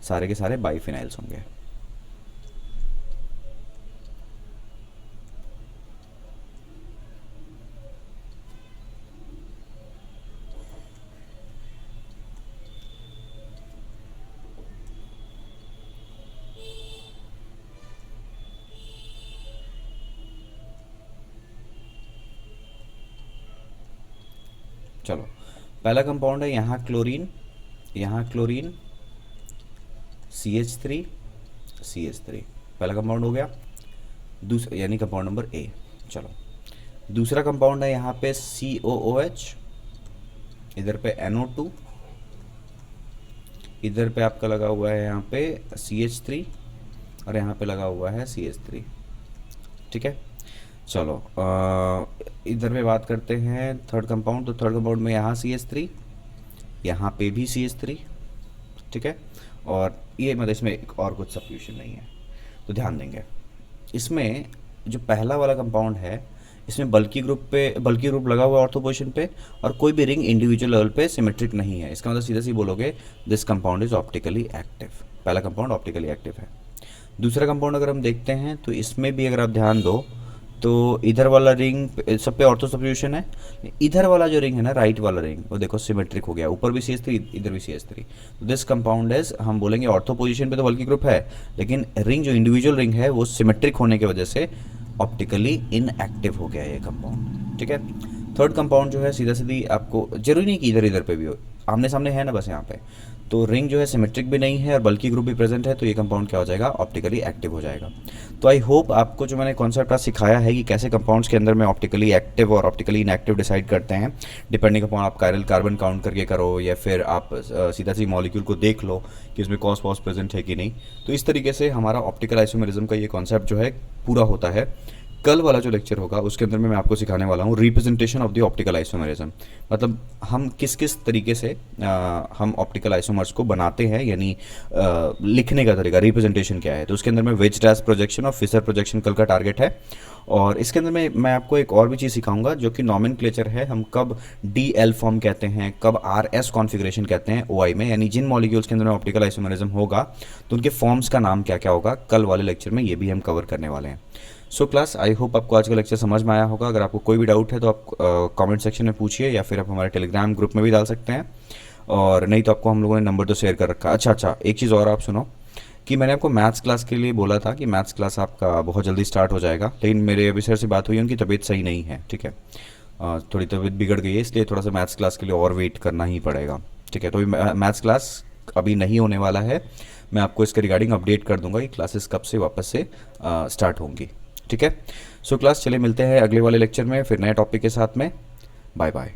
Speaker 1: सारे के सारे बाइफिनाइल्स होंगे। चलो, पहला कंपाउंड है यहाँ क्लोरीन, CH3 CH3, पहला कंपाउंड हो गया। दूसरा यानी कंपाउंड नंबर ए। चलो, दूसरा कंपाउंड है यहाँ पे COOH, इधर पे NO2, इधर पे आपका लगा हुआ है यहाँ पे CH3 और यहाँ पे लगा हुआ है CH3। ठीक है। चलो, इधर पे बात करते हैं 3rd कंपाउंड। तो 3rd कंपाउंड में यहाँ CH3, यहाँ पे भी CH3। ठीक है। और ये मतलब इसमें एक और कुछ सब्स्टिट्यूशन नहीं है, तो ध्यान देंगे। इसमें जो पहला वाला कंपाउंड है इसमें बल्कि ग्रुप लगा हुआ है ऑर्थो पोजीशन पे, और कोई भी रिंग इंडिविजुअल लेवल पे सिमेट्रिक नहीं है। इसका मतलब सीधा सी बोलोगे this compound is optically active. पहला कंपाउंड ऑप्टिकली एक्टिव है। दूसरा कंपाउंड अगर हम देखते हैं तो इसमें भी अगर आप ध्यान दो तो इधर वाला रिंग सब पे ऑर्थो सब्स्टिट्यूशन है, इधर वाला जो रिंग है ना, राइट वाला रिंग, वो देखो सिमेट्रिक हो गया, ऊपर भी CH3 इधर भी CH3। तो दिस कंपाउंड इज, हम बोलेंगे ऑर्थो पोजीशन पे तो बल्कि ग्रुप है, लेकिन रिंग जो इंडिविजुअल रिंग है वो सिमेट्रिक होने की वजह से ऑप्टिकली इनएक्टिव हो गया ये कंपाउंड। ठीक है। 3rd कंपाउंड जो है सीधा सीधी, आपको जरूरी नहीं कि इधर पे भी हो, आमने सामने है ना बस यहाँ पे, तो रिंग जो है सिमेट्रिक भी नहीं है और बल्कि ग्रुप भी प्रेजेंट है, तो ये कंपाउंड क्या हो जाएगा, ऑप्टिकली एक्टिव हो जाएगा। तो आई होप आपको जो मैंने कॉन्सेप्ट आज सिखाया है कि कैसे कंपाउंड्स के अंदर में ऑप्टिकली एक्टिव और ऑप्टिकली इनएक्टिव डिसाइड करते हैं, डिपेंडिंग अपॉन आप कायरल कार्बन काउंट करके करो या फिर आप सीधा सी मॉलिक्यूल को देख लो कि इसमें कॉस पॉस प्रेजेंट है कि नहीं। तो इस तरीके से हमारा ऑप्टिकल आइसोमेरिज्म का ये कॉन्सेप्ट जो है पूरा होता है। कल वाला जो लेक्चर होगा उसके अंदर में मैं आपको सिखाने वाला हूँ representation of the optical isomerism, मतलब हम किस किस तरीके से हम ऑप्टिकल आइसोमर्स को बनाते हैं, यानी लिखने का तरीका, रिप्रेजेंटेशन क्या है। तो उसके अंदर में वेज डैश प्रोजेक्शन और फिशर प्रोजेक्शन कल का टारगेट है। और इसके अंदर में मैं आपको एक और भी चीज़ सिखाऊंगा जो कि नॉमेनक्लेचर है, हम कब DL फॉर्म कहते हैं, कब RS कॉन्फ़िगरेशन कहते हैं OI में, यानी जिन मॉलिक्यूल्स के अंदर में ऑप्टिकल आइसोमेरिज्म होगा तो उनके फॉर्म्स का नाम क्या क्या होगा, कल वाले लेक्चर में ये भी हम कवर करने वाले हैं। सो क्लास, आई होप आपको आज का लेक्चर समझ में आया होगा। अगर आपको कोई भी डाउट है तो आप कमेंट सेक्शन में पूछिए या फिर आप हमारे टेलीग्राम ग्रुप में भी डाल सकते हैं, और नहीं तो आपको हम लोगों ने नंबर तो शेयर कर रखा है। अच्छा, एक चीज़ और आप सुनो कि मैंने आपको मैथ्स क्लास के लिए बोला था कि मैथ्स क्लास आपका बहुत जल्दी स्टार्ट हो जाएगा, लेकिन मेरे अभी सर से बात हुई, उनकी तबीयत सही नहीं है। ठीक है, थोड़ी तबीयत बिगड़ गई है, इसलिए थोड़ा सा मैथ्स क्लास के लिए और वेट करना ही पड़ेगा। ठीक है, तो मैथ्स क्लास अभी नहीं होने वाला है, मैं आपको इसके रिगार्डिंग अपडेट कर दूंगा कि क्लासेस कब से वापस से स्टार्ट होंगी। ठीक है। सो क्लास, चलिए मिलते हैं अगले वाले लेक्चर में फिर नए टॉपिक के साथ में। Bye bye.